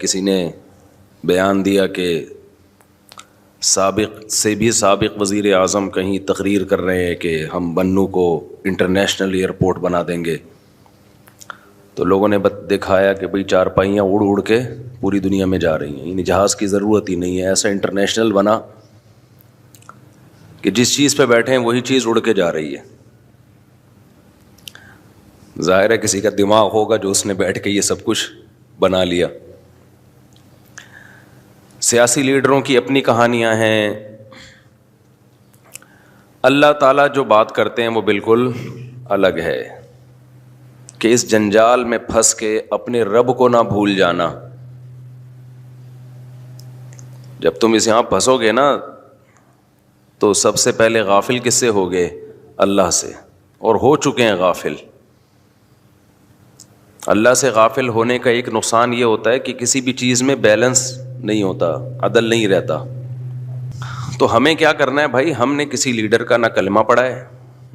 کسی نے بیان دیا کہ سابق سے بھی سابق وزیر اعظم کہیں تقریر کر رہے ہیں کہ ہم بنو کو انٹرنیشنل ایئرپورٹ بنا دیں گے، تو لوگوں نے دکھایا کہ بھئی چارپائیاں اڑ اڑ کے پوری دنیا میں جا رہی ہیں، یعنی جہاز کی ضرورت ہی نہیں ہے، ایسا انٹرنیشنل بنا کہ جس چیز پہ بیٹھے ہیں وہی چیز اڑ کے جا رہی ہے۔ ظاہر ہے کسی کا دماغ ہوگا جو اس نے بیٹھ کے یہ سب کچھ بنا لیا۔ سیاسی لیڈروں کی اپنی کہانیاں ہیں۔ اللہ تعالیٰ جو بات کرتے ہیں وہ بالکل الگ ہے کہ اس جنجال میں پھنس کے اپنے رب کو نہ بھول جانا۔ جب تم اس یہاں پھنسو گے نا تو سب سے پہلے غافل کس سے ہوگے؟ اللہ سے، اور ہو چکے ہیں غافل۔ اللہ سے غافل ہونے کا ایک نقصان یہ ہوتا ہے کہ کسی بھی چیز میں بیلنس نہیں ہوتا، عدل نہیں رہتا۔ تو ہمیں کیا کرنا ہے بھائی؟ ہم نے کسی لیڈر کا نہ کلمہ پڑھا ہے،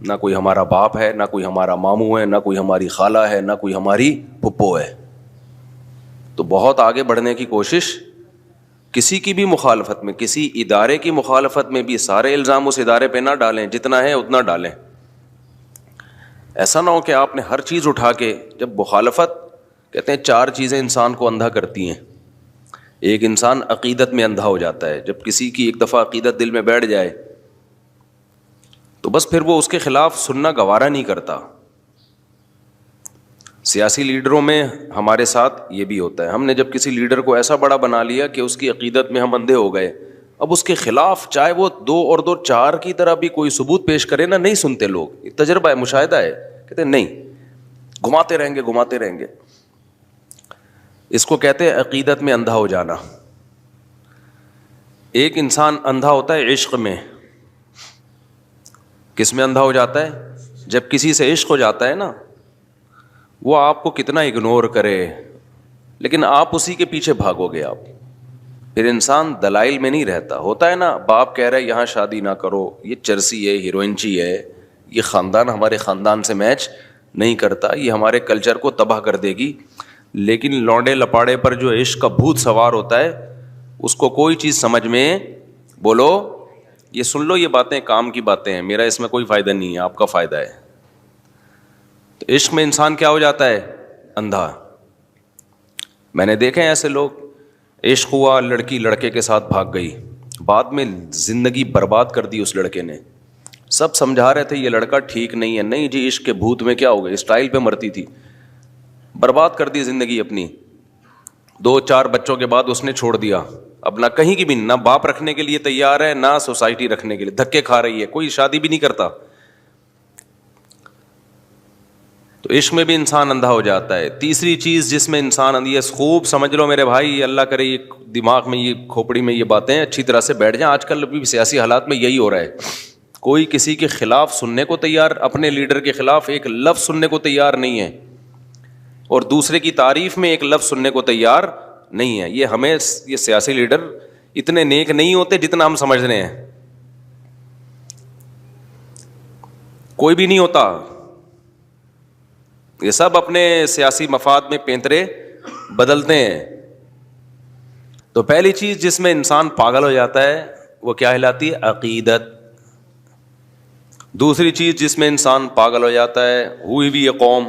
نہ کوئی ہمارا باپ ہے، نہ کوئی ہمارا ماموں ہے، نہ کوئی ہماری خالہ ہے، نہ کوئی ہماری پھپھو ہے۔ تو بہت آگے بڑھنے کی کوشش کسی کی بھی مخالفت میں، کسی ادارے کی مخالفت میں بھی سارے الزام اس ادارے پہ نہ ڈالیں، جتنا ہے اتنا ڈالیں۔ ایسا نہ ہو کہ آپ نے ہر چیز اٹھا کے، جب مخالفت کہتے ہیں 4 چیزیں انسان کو اندھا کرتی ہیں۔ ایک انسان عقیدت میں اندھا ہو جاتا ہے، جب کسی کی ایک دفعہ عقیدت دل میں بیٹھ جائے تو بس پھر وہ اس کے خلاف سننا گوارا نہیں کرتا۔ سیاسی لیڈروں میں ہمارے ساتھ یہ بھی ہوتا ہے، ہم نے جب کسی لیڈر کو ایسا بڑا بنا لیا کہ اس کی عقیدت میں ہم اندھے ہو گئے، اب اس کے خلاف چاہے وہ 2 اور 2 4 کی طرح بھی کوئی ثبوت پیش کرے نا، نہیں سنتے لوگ۔ یہ تجربہ ہے، مشاہدہ ہے، کہتے ہیں نہیں، گھماتے رہیں گے۔ اس کو کہتے ہیں عقیدت میں اندھا ہو جانا۔ ایک انسان اندھا ہوتا ہے عشق میں۔ کس میں اندھا ہو جاتا ہے؟ جب کسی سے عشق ہو جاتا ہے نا، وہ آپ کو کتنا اگنور کرے لیکن آپ اسی کے پیچھے بھاگو گے۔ آپ پھر انسان دلائل میں نہیں رہتا۔ ہوتا ہے نا، باپ کہہ رہا ہے یہاں شادی نہ کرو، یہ چرسی ہے، ہیروئنچی ہے، یہ خاندان ہمارے خاندان سے میچ نہیں کرتا، یہ ہمارے کلچر کو تباہ کر دے گی۔ لیکن لونڈے لپاڑے پر جو عشق کا بھوت سوار ہوتا ہے، اس کو کوئی چیز سمجھ میں، بولو یہ سن لو، یہ باتیں کام کی باتیں ہیں، میرا اس میں کوئی فائدہ نہیں ہے، آپ کا فائدہ ہے۔ تو عشق میں انسان کیا ہو جاتا ہے؟ اندھا۔ میں نے دیکھے ایسے لوگ، عشق ہوا، لڑکی لڑکے کے ساتھ بھاگ گئی، بعد میں زندگی برباد کر دی اس لڑکے نے۔ سب سمجھا رہے تھے یہ لڑکا ٹھیک نہیں ہے، نہیں جی عشق کے بھوت میں کیا ہو گیا، اسٹائل پہ مرتی تھی، برباد کر دی زندگی اپنی۔ 2 4 بچوں کے بعد اس نے چھوڑ دیا، اب نہ کہیں کی بھی، نہ باپ رکھنے کے لیے تیار ہے، نہ سوسائٹی رکھنے کے لیے، دھکے کھا رہی ہے، کوئی شادی بھی نہیں کرتا۔ تو عشق میں بھی انسان اندھا ہو جاتا ہے۔ تیسری چیز جس میں انسان یہ خوب سمجھ لو میرے بھائی، اللہ کرے یہ دماغ میں، یہ کھوپڑی میں یہ باتیں اچھی طرح سے بیٹھ جائیں۔ آج کل بھی سیاسی حالات میں یہی ہو رہا ہے، کوئی کسی کے خلاف سننے کو تیار، اپنے لیڈر کے خلاف ایک لفظ سننے کو تیار نہیں ہے، اور دوسرے کی تعریف میں ایک لفظ سننے کو تیار نہیں ہے۔ یہ ہمیں، یہ سیاسی لیڈر اتنے نیک نہیں ہوتے جتنا ہم سمجھ رہے ہیں، کوئی بھی نہیں ہوتا، یہ سب اپنے سیاسی مفاد میں پینترے بدلتے ہیں۔ تو پہلی چیز جس میں انسان پاگل ہو جاتا ہے وہ کیا کہلاتی ہے؟ عقیدت۔ دوسری چیز جس میں انسان پاگل ہو جاتا ہے، ہوئی بھی یہ قوم،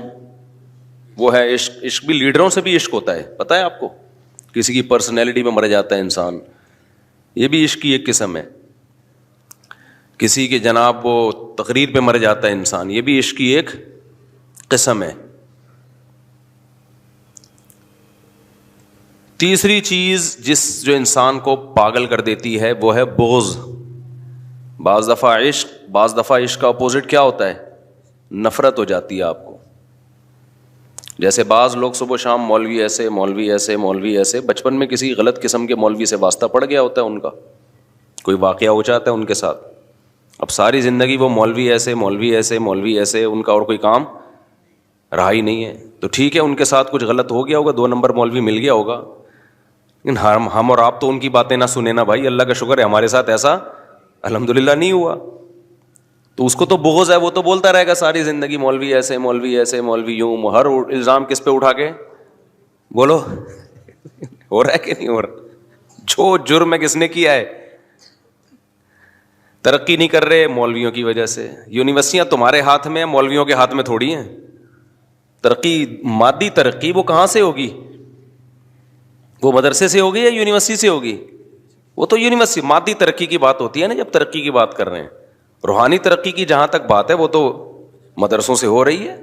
وہ ہے عشق۔ عشق بھی لیڈروں سے بھی عشق ہوتا ہے، پتہ ہے آپ کو؟ کسی کی پرسنالٹی میں مر جاتا ہے انسان، یہ بھی عشق کی ایک قسم ہے۔ کسی کے جناب وہ تقریر پہ مر جاتا ہے انسان، یہ بھی عشق کی ایک قسم ہے۔ تیسری چیز جو انسان کو پاگل کر دیتی ہے وہ ہے بغض۔ بعض دفعہ عشق کا اپوزٹ کیا ہوتا ہے؟ نفرت ہو جاتی ہے آپ کو۔ جیسے بعض لوگ صبح شام مولوی ایسے، مولوی ایسے، مولوی ایسے، بچپن میں کسی غلط قسم کے مولوی سے واسطہ پڑ گیا ہوتا ہے ان کا، کوئی واقعہ ہو جاتا ہے ان کے ساتھ، اب ساری زندگی وہ مولوی ایسے، مولوی ایسے، مولوی ایسے، ان کا اور کوئی کام رہا ہی نہیں ہے۔ تو ٹھیک ہے ان کے ساتھ کچھ غلط ہو گیا ہوگا، 2 نمبر مولوی مل گیا ہوگا، لیکن ہم اور آپ تو ان کی باتیں نہ سنیں نا بھائی، اللہ کا شکر ہے ہمارے ساتھ ایسا الحمدللہ نہیں ہوا۔ تو اس کو تو بغض ہے، وہ تو بولتا رہے گا ساری زندگی مولوی ایسے، مولوی ایسے، مولوی یوں، ہر الزام کس پہ اٹھا کے، بولو ہو رہا ہے کہ نہیں ہو رہا؟ جو جرم ہے کس نے کیا ہے؟ ترقی نہیں کر رہے مولویوں کی وجہ سے. یونیورسٹیاں تمہارے ہاتھ میں ہیں, مولویوں کے ہاتھ میں تھوڑی ہیں. ترقی, مادی ترقی وہ کہاں سے ہوگی؟ وہ مدرسے سے ہوگی یا یونیورسٹی سے ہوگی؟ وہ تو یونیورسٹی. مادی ترقی کی بات ہوتی ہے نا جب ترقی کی بات کر رہے ہیں. روحانی ترقی کی جہاں تک بات ہے وہ تو مدرسوں سے ہو رہی ہے.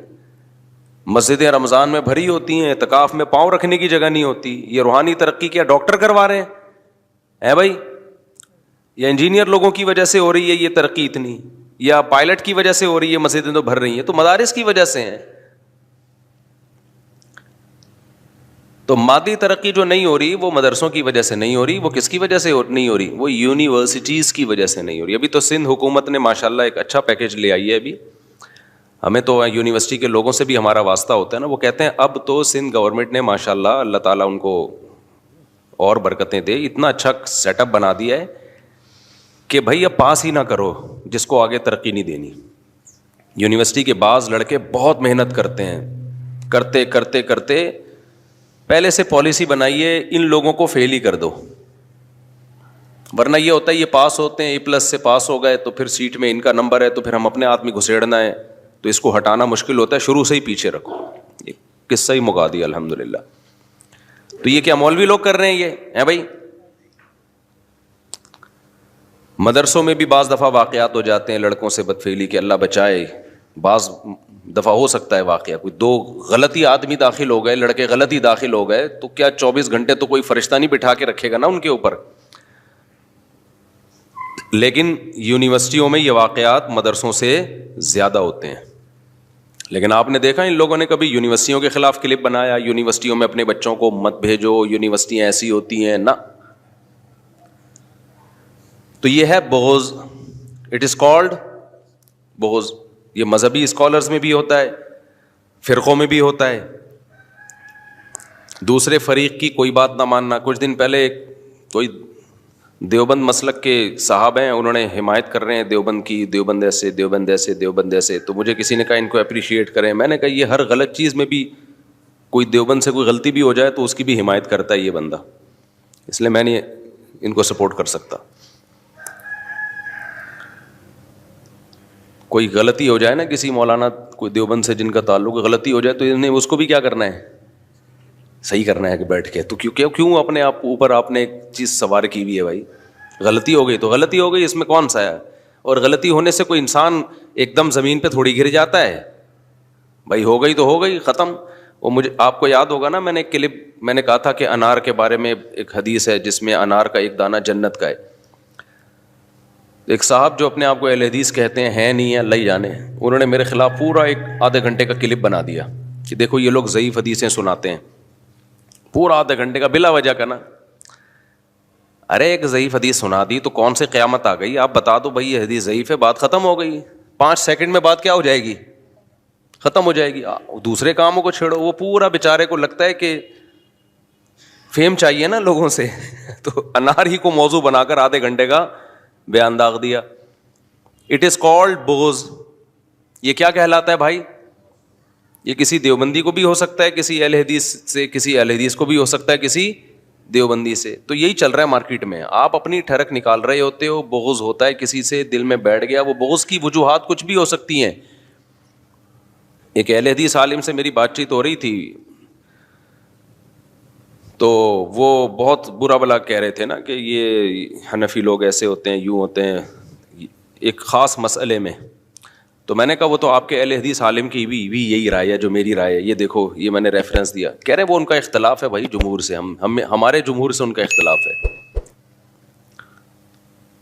مسجدیں رمضان میں بھری ہوتی ہیں, اعتکاف میں پاؤں رکھنے کی جگہ نہیں ہوتی. یہ روحانی ترقی کیا ڈاکٹر کروا رہے ہیں بھائی؟ یا انجینئر لوگوں کی وجہ سے ہو رہی ہے یہ ترقی اتنی, یا پائلٹ کی وجہ سے ہو رہی ہے مسجدیں تو بھر رہی ہیں؟ تو مدارس کی وجہ سے ہیں. تو مادی ترقی جو نہیں ہو رہی وہ مدرسوں کی وجہ سے نہیں ہو رہی. وہ کس کی وجہ سے نہیں ہو رہی؟ وہ یونیورسٹیز کی وجہ سے نہیں ہو رہی. ابھی تو سندھ حکومت نے ماشاءاللہ ایک اچھا پیکیج لے آئی ہے. ابھی ہمیں تو یونیورسٹی کے لوگوں سے بھی ہمارا واسطہ ہوتا ہے نا, وہ کہتے ہیں اب تو سندھ گورنمنٹ نے ماشاءاللہ, اللہ تعالیٰ ان کو اور برکتیں دے, اتنا اچھا سیٹ اپ بنا دیا ہے کہ بھائی اب پاس ہی نہ کرو جس کو آگے ترقی نہیں دینی. یونیورسٹی کے بعض لڑکے بہت محنت کرتے ہیں, کرتے کرتے کرتے پہلے سے پالیسی بنائیے ان لوگوں کو فیل ہی کر دو, ورنہ یہ ہوتا ہے یہ پاس ہوتے ہیں, A+ سے پاس ہو گئے تو پھر سیٹ میں ان کا نمبر ہے تو پھر ہم اپنے آدمی گھسیڑنا ہے, تو اس کو ہٹانا مشکل ہوتا ہے. شروع سے ہی پیچھے رکھو. یہ قصہ ہی مکا دیا الحمدللہ. تو یہ کیا مولوی لوگ کر رہے ہیں یہ ہے بھائی؟ مدرسوں میں بھی بعض دفعہ واقعات ہو جاتے ہیں لڑکوں سے بدفعلی کے, اللہ بچائے. بعض دفعہ ہو سکتا ہے واقعہ, کوئی دو غلطی آدمی داخل ہو گئے, لڑکے غلطی داخل ہو گئے, تو کیا 24 گھنٹے تو کوئی فرشتہ نہیں بٹھا کے رکھے گا نا ان کے اوپر. لیکن یونیورسٹیوں میں یہ واقعات مدرسوں سے زیادہ ہوتے ہیں. لیکن آپ نے دیکھا ان لوگوں نے کبھی یونیورسٹیوں کے خلاف کلپ بنایا, یونیورسٹیوں میں اپنے بچوں کو مت بھیجو, یونیورسٹیاں ایسی ہوتی ہیں نا. تو یہ ہے بغض. اٹ از کالڈ بغض. یہ مذہبی اسکالرز میں بھی ہوتا ہے, فرقوں میں بھی ہوتا ہے. دوسرے فریق کی کوئی بات نہ ماننا. کچھ دن پہلے کوئی دیوبند مسلک کے صاحب ہیں, انہوں نے حمایت کر رہے ہیں دیوبند کی, دیوبند ایسے, دیوبند ایسے, دیوبند ایسے. تو مجھے کسی نے کہا ان کو اپریشیٹ کریں. میں نے کہا یہ ہر غلط چیز میں بھی کوئی دیوبند سے کوئی غلطی بھی ہو جائے تو اس کی بھی حمایت کرتا ہے یہ بندہ, اس لیے میں نہیں ان کو سپورٹ کر سکتا. کوئی غلطی ہو جائے نا کسی مولانا کوئی دیوبند سے جن کا تعلق غلطی ہو جائے تو انہیں اس کو بھی کیا کرنا ہے, صحیح کرنا ہے کہ بیٹھ کے. تو کیوں اپنے آپ اوپر آپ نے ایک چیز سوار کی ہوئی ہے بھائی؟ غلطی ہو گئی تو غلطی ہو گئی, اس میں کون سا ہے؟ اور غلطی ہونے سے کوئی انسان ایک دم زمین پہ تھوڑی گر جاتا ہے بھائی, ہو گئی تو ہو گئی, ختم. وہ مجھے آپ کو یاد ہوگا نا, میں نے ایک کلپ میں نے کہا تھا کہ انار کے بارے میں ایک حدیث ہے جس میں انار کا ایک دانہ جنت کا ہے. ایک صاحب جو اپنے آپ کو اہل حدیث کہتے ہیں نہیں ہے, اللہ ہی جانے, انہوں نے میرے خلاف پورا ایک آدھے گھنٹے کا کلپ بنا دیا کہ دیکھو یہ لوگ ضعیف حدیثیں سناتے ہیں, پورا آدھے گھنٹے کا بلا وجہ کا نا. ارے ایک ضعیف حدیث سنا دی تو کون سے قیامت آ گئی؟ آپ بتا دو بھائی یہ حدیث ضعیف ہے, بات ختم ہو گئی. 5 سیکنڈ میں بات کیا ہو جائے گی؟ ختم ہو جائے گی. دوسرے کاموں کو چھیڑو. وہ پورا بیچارے کو لگتا ہے کہ فیم چاہیے نا لوگوں سے تو انار ہی کو موضوع بنا کر آدھے گھنٹے کا بیان داغ دیا. اٹ از کالڈ بغض. یہ کیا کہلاتا ہے بھائی؟ یہ کسی دیوبندی کو بھی ہو سکتا ہے, کسی اہل حدیث سے, کسی اہل حدیث کو بھی ہو سکتا ہے کسی دیوبندی سے. تو یہی چل رہا ہے مارکیٹ میں, آپ اپنی ٹھڑک نکال رہے ہوتے ہو, بغض ہوتا ہے کسی سے, دل میں بیٹھ گیا. وہ بغض کی وجوہات کچھ بھی ہو سکتی ہیں. ایک اہل حدیث عالم سے میری بات چیت ہو رہی تھی تو وہ بہت برا بلا کہہ رہے تھے نا کہ یہ حنفی لوگ ایسے ہوتے ہیں, یوں ہوتے ہیں ایک خاص مسئلے میں. تو میں نے کہا وہ تو آپ کے اہل حدیث عالم کی بھی یہی رائے ہے جو میری رائے ہے, یہ دیکھو یہ میں نے ریفرنس دیا. کہہ رہے وہ ان کا اختلاف ہے بھائی جمہور سے, ہمارے جمہور سے ان کا اختلاف ہے.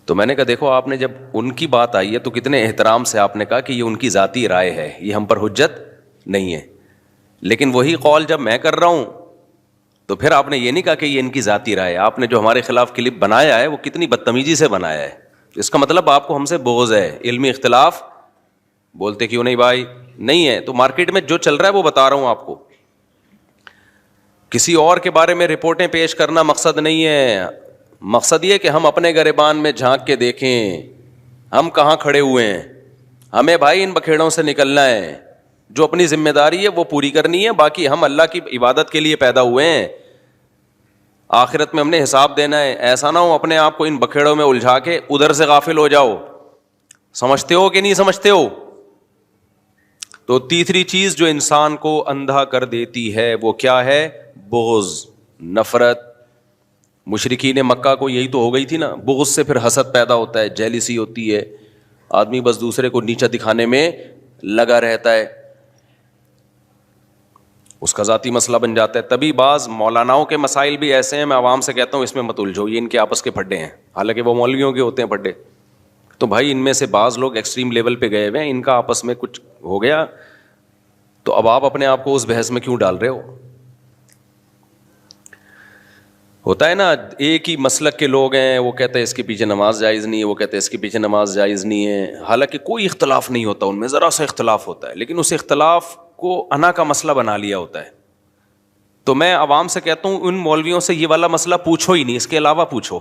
تو میں نے کہا دیکھو آپ نے جب ان کی بات آئی ہے تو کتنے احترام سے آپ نے کہا کہ یہ ان کی ذاتی رائے ہے, یہ ہم پر حجت نہیں ہے. لیکن وہی قول جب میں کر رہا ہوں تو پھر آپ نے یہ نہیں کہا کہ یہ ان کی ذاتی رائے ہے. آپ نے جو ہمارے خلاف کلپ بنایا ہے وہ کتنی بدتمیزی سے بنایا ہے. اس کا مطلب آپ کو ہم سے بغض ہے. علمی اختلاف بولتے کیوں نہیں بھائی؟ نہیں ہے. تو مارکیٹ میں جو چل رہا ہے وہ بتا رہا ہوں آپ کو. کسی اور کے بارے میں رپورٹیں پیش کرنا مقصد نہیں ہے. مقصد یہ کہ ہم اپنے گریبان میں جھانک کے دیکھیں ہم کہاں کھڑے ہوئے ہیں. ہمیں بھائی ان بکھیڑوں سے نکلنا ہے. جو اپنی ذمہ داری ہے وہ پوری کرنی ہے. باقی ہم اللہ کی عبادت کے لیے پیدا ہوئے ہیں. آخرت میں ہم نے حساب دینا ہے. ایسا نہ ہو اپنے آپ کو ان بکھیڑوں میں الجھا کے ادھر سے غافل ہو جاؤ. سمجھتے ہو کہ نہیں سمجھتے ہو؟ تو تیسری چیز جو انسان کو اندھا کر دیتی ہے وہ کیا ہے؟ بغض، نفرت. مشرکین مکہ کو یہی تو ہو گئی تھی نا. بغض سے پھر حسد پیدا ہوتا ہے، جیلسی ہوتی ہے، آدمی بس دوسرے کو نیچا دکھانے میں لگا رہتا ہے، اس کا ذاتی مسئلہ بن جاتا ہے. تبھی بعض مولاناؤں کے مسائل بھی ایسے ہیں، میں عوام سے کہتا ہوں اس میں مت الجھو، یہ ان کے آپس کے پھڈے ہیں، حالانکہ وہ مولویوں کے ہوتے ہیں پھڈے. تو بھائی ان میں سے بعض لوگ ایکسٹریم لیول پہ گئے ہوئے ہیں، ان کا آپس میں کچھ ہو گیا تو اب آپ اپنے آپ کو اس بحث میں کیوں ڈال رہے ہو؟ ہوتا ہے نا، ایک ہی مسلک کے لوگ ہیں، وہ کہتے ہیں اس کے پیچھے نماز جائز نہیں ہے، وہ کہتے ہیں اس کے پیچھے نماز جائز نہیں ہے، حالانکہ کوئی اختلاف نہیں ہوتا ان میں، ذرا سا اختلاف ہوتا ہے، لیکن اس اختلاف کو انا کا مسئلہ بنا لیا ہوتا ہے. تو میں عوام سے کہتا ہوں ان مولویوں سے یہ والا مسئلہ پوچھو ہی نہیں، اس کے علاوہ پوچھو،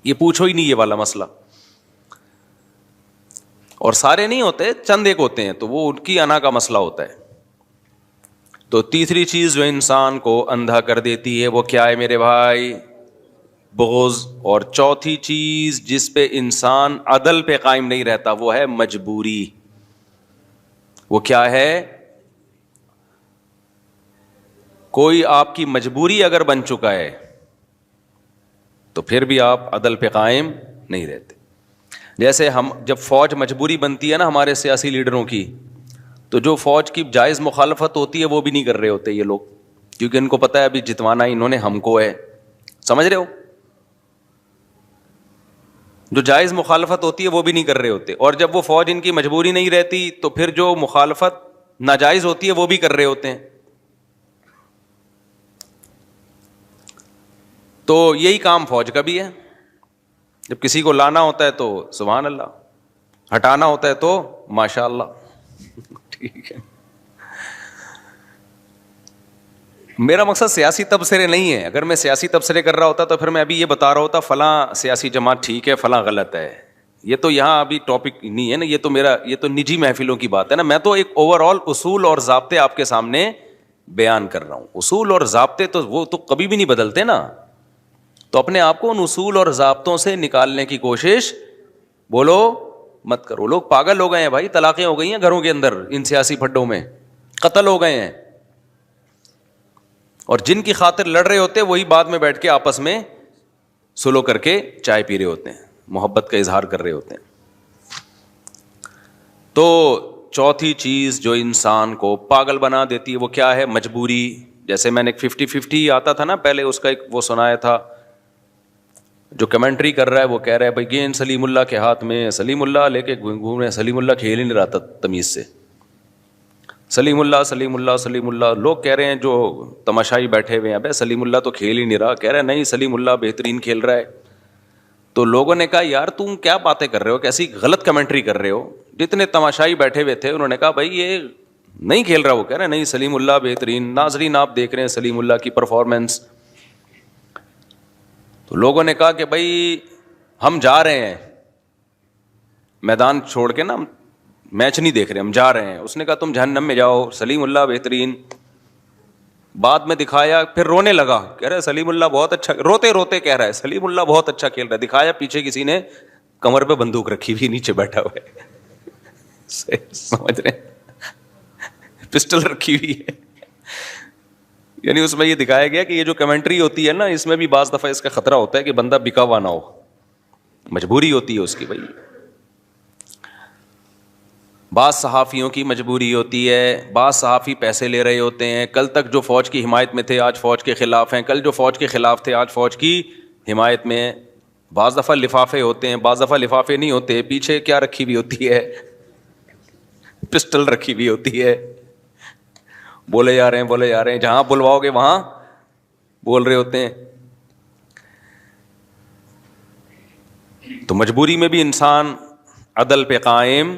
یہ پوچھو ہی نہیں یہ والا مسئلہ. اور سارے نہیں ہوتے، چند ایک ہوتے ہیں، تو وہ ان کی انا کا مسئلہ ہوتا ہے. تو تیسری چیز جو انسان کو اندھا کر دیتی ہے وہ کیا ہے میرے بھائی؟ بغض. اور چوتھی چیز جس پہ انسان عدل پہ قائم نہیں رہتا وہ ہے مجبوری. وہ کیا ہے؟ کوئی آپ کی مجبوری اگر بن چکا ہے تو پھر بھی آپ عدل پہ قائم نہیں رہتے. جیسے ہم جب فوج مجبوری بنتی ہے نا ہمارے سیاسی لیڈروں کی، تو جو فوج کی جائز مخالفت ہوتی ہے وہ بھی نہیں کر رہے ہوتے یہ لوگ، کیونکہ ان کو پتہ ہے ابھی جتوانا انہوں نے ہم کو ہے. سمجھ رہے ہو؟ جو جائز مخالفت ہوتی ہے وہ بھی نہیں کر رہے ہوتے، اور جب وہ فوج ان کی مجبوری نہیں رہتی تو پھر جو مخالفت ناجائز ہوتی ہے وہ بھی کر رہے ہوتے ہیں. تو یہی کام فوج کا بھی ہے. جب کسی کو لانا ہوتا ہے تو سبحان اللہ، ہٹانا ہوتا ہے تو ماشاء اللہ. ٹھیک ہے، میرا مقصد سیاسی تبصرے نہیں ہے. اگر میں سیاسی تبصرے کر رہا ہوتا تو پھر میں ابھی یہ بتا رہا ہوتا فلاں سیاسی جماعت ٹھیک ہے فلاں غلط ہے. یہ تو یہاں ابھی ٹاپک نہیں ہے نا، یہ تو نجی محفلوں کی بات ہے نا. میں تو ایک اوور آل اصول اور ضابطے آپ کے سامنے بیان کر رہا ہوں. اصول اور ضابطے تو وہ تو کبھی بھی نہیں بدلتے نا. تو اپنے آپ کو ان اصول اور ضابطوں سے نکالنے کی کوشش بولو مت کرو. لوگ پاگل ہو گئے ہیں بھائی، طلاقیں ہو گئی ہیں گھروں کے اندر، ان سیاسی پھڈوں میں قتل ہو گئے ہیں، اور جن کی خاطر لڑ رہے ہوتے ہیں وہی بعد میں بیٹھ کے آپس میں سلو کر کے چائے پی رہے ہوتے ہیں، محبت کا اظہار کر رہے ہوتے ہیں. تو چوتھی چیز جو انسان کو پاگل بنا دیتی ہے وہ کیا ہے؟ مجبوری. جیسے میں نے ایک 50-50 آتا تھا نا پہلے، اس کا ایک وہ سنایا تھا، جو کمنٹری کر رہا ہے وہ کہہ رہا ہے بھائی گیند سلیم اللہ کے ہاتھ میں، سلیم اللہ لے کے گھومے، سلیم اللہ کھیل ہی نہیں رہا تھا تمیز سے، سلیم اللہ سلیم اللہ سلیم اللہ. لوگ کہہ رہے ہیں جو تماشائی بیٹھے ہوئے ہیں ابے سلیم اللہ تو کھیل ہی نہیں رہا، کہہ رہے ہیں نہیں سلیم اللہ بہترین کھیل رہا ہے. تو لوگوں نے کہا یار تم کیا باتیں کر رہے ہو، کیسی غلط کمنٹری کر رہے ہو. جتنے تماشائی بیٹھے ہوئے تھے انہوں نے کہا بھائی یہ نہیں کھیل رہا، وہ کہہ رہے ہیں نہیں سلیم اللہ بہترین. ناظرین آپ دیکھ رہے ہیں سلیم اللہ کی پرفارمنس. تو لوگوں نے کہا کہ بھائی ہم جا رہے ہیں میدان چھوڑ کے نا، میچ نہیں دیکھ رہے، ہم جا رہے ہیں. اس نے کہا تم جہنم میں جاؤ، سلیم اللہ بہترین. بعد میں دکھایا، پھر رونے لگا، کہہ رہا ہے سلیم اللہ بہت اچھا، روتے روتے کہہ رہا ہے سلیم اللہ بہت اچھا کھیل رہا ہے. دکھایا پیچھے کسی نے کمر پہ بندوق رکھی ہوئی نیچے بیٹھا ہوا ہے. سمجھ رہے ہیں؟ پسٹل رکھی ہوئی ہے. یعنی اس میں یہ دکھایا گیا کہ یہ جو کمنٹری ہوتی ہے نا، اس میں بھی بعض دفعہ اس کا خطرہ ہوتا ہے کہ بندہ بکا ہوا نہ ہو، مجبوری ہوتی ہے اس کی. بھائی بعض صحافیوں کی مجبوری ہوتی ہے، بعض صحافی پیسے لے رہے ہوتے ہیں، کل تک جو فوج کی حمایت میں تھے آج فوج کے خلاف ہیں، کل جو فوج کے خلاف تھے آج فوج کی حمایت میں. بعض دفعہ لفافے ہوتے ہیں، بعض دفعہ لفافے نہیں ہوتے، پیچھے کیا رکھی ہوئی ہوتی ہے؟ پسٹل رکھی ہوئی ہوتی ہے. بولے جا رہے ہیں، جہاں بلواؤ گے وہاں بول رہے ہوتے ہیں. تو مجبوری میں بھی انسان عدل پہ قائم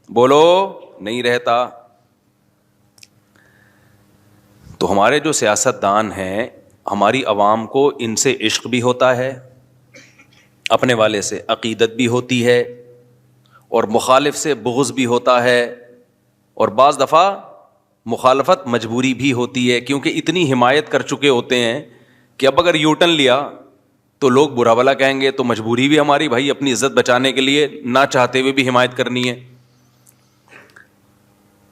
بولو نہیں رہتا. تو ہمارے جو سیاست دان ہیں، ہماری عوام کو ان سے عشق بھی ہوتا ہے، اپنے والے سے عقیدت بھی ہوتی ہے، اور مخالف سے بغض بھی ہوتا ہے، اور بعض دفعہ مخالفت مجبوری بھی ہوتی ہے، کیونکہ اتنی حمایت کر چکے ہوتے ہیں کہ اب اگر یوٹن لیا تو لوگ برا بھلا کہیں گے, تو مجبوری بھی ہماری بھائی اپنی عزت بچانے کے لیے نہ چاہتے ہوئے بھی حمایت کرنی ہے.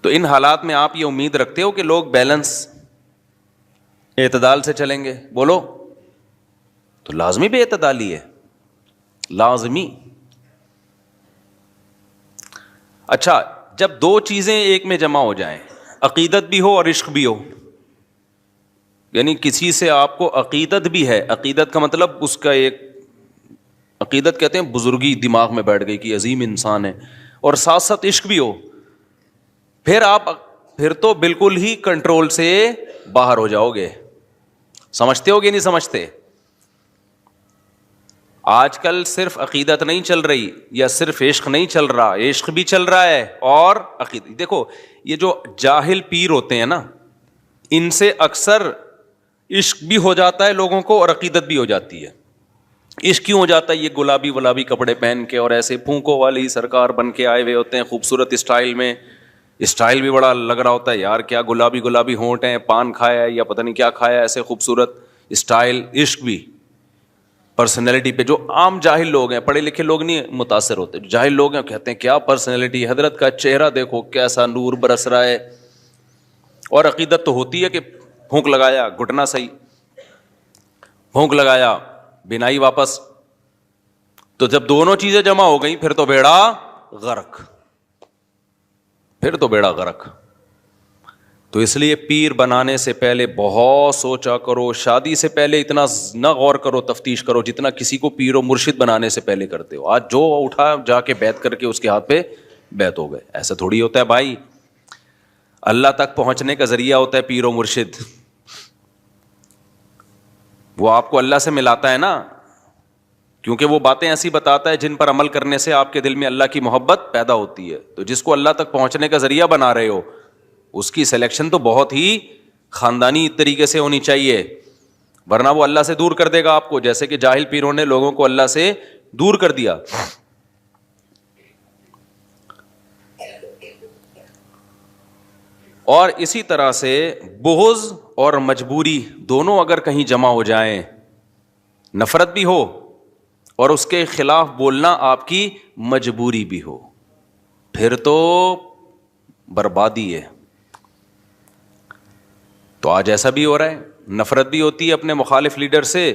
تو ان حالات میں آپ یہ امید رکھتے ہو کہ لوگ بیلنس اعتدال سے چلیں گے؟ بولو. تو لازمی بے اعتدالی ہے, لازمی. اچھا, جب دو چیزیں ایک میں جمع ہو جائیں, عقیدت بھی ہو اور عشق بھی ہو, یعنی کسی سے آپ کو عقیدت بھی ہے, عقیدت کا مطلب اس کا ایک, عقیدت کہتے ہیں بزرگی دماغ میں بیٹھ گئی کہ عظیم انسان ہے, اور ساتھ ساتھ عشق بھی ہو, پھر تو بالکل ہی کنٹرول سے باہر ہو جاؤ گے. سمجھتے ہو گے نہیں سمجھتے؟ آج کل صرف عقیدت نہیں چل رہی یا صرف عشق نہیں چل رہا, عشق بھی چل رہا ہے اور عقیدت. دیکھو یہ جو جاہل پیر ہوتے ہیں نا, ان سے اکثر عشق بھی ہو جاتا ہے لوگوں کو اور عقیدت بھی ہو جاتی ہے. عشق کیوں ہو جاتا ہے؟ یہ گلابی کپڑے پہن کے اور ایسے پھونکوں والی سرکار بن کے آئے ہوئے ہوتے ہیں, خوبصورت اسٹائل میں, اسٹائل بھی بڑا لگ رہا ہوتا ہے یار, کیا گلابی ہونٹ ہیں, پان کھایا ہے یا پتہ نہیں کیا کھایا ہے, ایسے خوبصورت اسٹائل. عشق بھی پرسنالٹی پہ. جو عام جاہل لوگ ہیں, پڑھے لکھے لوگ نہیں متاثر ہوتے, جاہل لوگ ہیں کہتے ہیں کیا پرسنالٹی, حضرت کا چہرہ دیکھو کیسا نور برس رہا ہے. اور عقیدت تو ہوتی ہے کہ پھونک لگایا گھٹنا صحیح, پھونک لگایا بینائی واپس. تو جب دونوں چیزیں جمع ہو گئیں پھر تو بیڑا غرق, پھر تو بیڑا غرق. تو اس لیے پیر بنانے سے پہلے بہت سوچا کرو, شادی سے پہلے اتنا نہ غور کرو, تفتیش کرو جتنا کسی کو پیر و مرشد بنانے سے پہلے کرتے ہو. آج جو اٹھا جا کے بیعت کر کے اس کے ہاتھ پہ بیعت ہو گئے. ایسا تھوڑی ہوتا ہے بھائی, اللہ تک پہنچنے کا ذریعہ ہوتا ہے پیر و مرشد. وہ آپ کو اللہ سے ملاتا ہے نا, کیونکہ وہ باتیں ایسی بتاتا ہے جن پر عمل کرنے سے آپ کے دل میں اللہ کی محبت پیدا ہوتی ہے. تو جس کو اللہ تک پہنچنے کا ذریعہ بنا رہے ہو اس کی سلیکشن تو بہت ہی خاندانی طریقے سے ہونی چاہیے, ورنہ وہ اللہ سے دور کر دے گا آپ کو, جیسے کہ جاہل پیروں نے لوگوں کو اللہ سے دور کر دیا. اور اسی طرح سے بغض اور مجبوری دونوں اگر کہیں جمع ہو جائیں, نفرت بھی ہو اور اس کے خلاف بولنا آپ کی مجبوری بھی ہو, پھر تو بربادی ہے. تو آج ایسا بھی ہو رہا ہے, نفرت بھی ہوتی ہے اپنے مخالف لیڈر سے,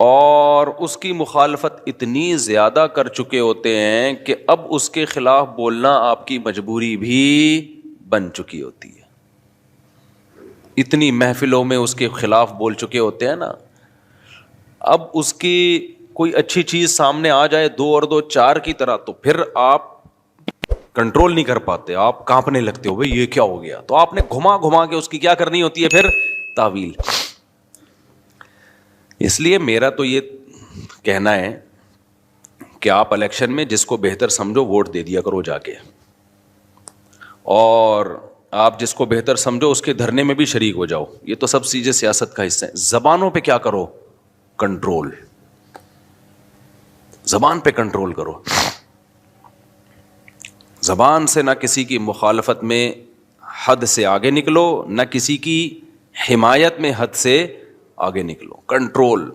اور اس کی مخالفت اتنی زیادہ کر چکے ہوتے ہیں کہ اب اس کے خلاف بولنا آپ کی مجبوری بھی بن چکی ہوتی ہے. اتنی محفلوں میں اس کے خلاف بول چکے ہوتے ہیں نا, اب اس کی کوئی اچھی چیز سامنے آ جائے 2 اور 2 4 کی طرح, تو پھر آپ کنٹرول نہیں کر پاتے, آپ کانپنے لگتے ہو, بھئی یہ کیا ہو گیا. تو آپ نے گھما کے اس کی کیا کرنی ہوتی ہے پھر, تعویل. اس لیے میرا تو یہ کہنا ہے کہ آپ الیکشن میں جس کو بہتر سمجھو ووٹ دے دیا کرو جا کے, اور آپ جس کو بہتر سمجھو اس کے دھرنے میں بھی شریک ہو جاؤ. یہ تو سب چیزیں سیاست کا حصہ ہے. زبانوں پہ کیا کرو, کنٹرول, زبان پہ کنٹرول کرو. زبان سے نہ کسی کی مخالفت میں حد سے آگے نکلو, نہ کسی کی حمایت میں حد سے آگے نکلو. کنٹرول.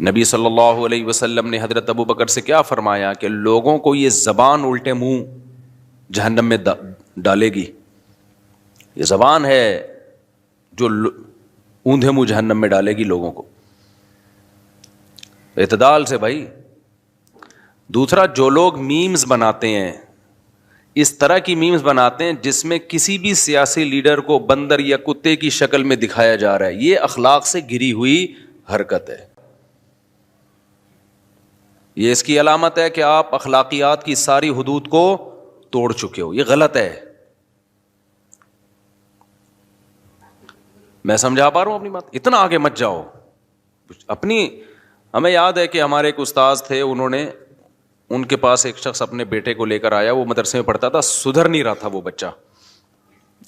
نبی صلی اللہ علیہ وسلم نے حضرت ابو بکر سے کیا فرمایا کہ لوگوں کو یہ زبان الٹے منہ جہنم میں ڈالے گی. یہ زبان ہے جو اوندھے منہ جہنم میں ڈالے گی لوگوں کو. اعتدال سے بھائی. دوسرا, جو لوگ میمز بناتے ہیں, اس طرح کی میمز بناتے ہیں جس میں کسی بھی سیاسی لیڈر کو بندر یا کتے کی شکل میں دکھایا جا رہا ہے, یہ اخلاق سے گری ہوئی حرکت ہے. یہ اس کی علامت ہے کہ آپ اخلاقیات کی ساری حدود کو توڑ چکے ہو. یہ غلط ہے. میں سمجھا پا رہا ہوں اپنی بات؟ اتنا آگے مت جاؤ. ہمیں یاد ہے کہ ہمارے ایک استاذ تھے, ان کے پاس ایک شخص اپنے بیٹے کو لے کر آیا, وہ مدرسے میں پڑھتا تھا, سدھر نہیں رہا تھا وہ بچہ.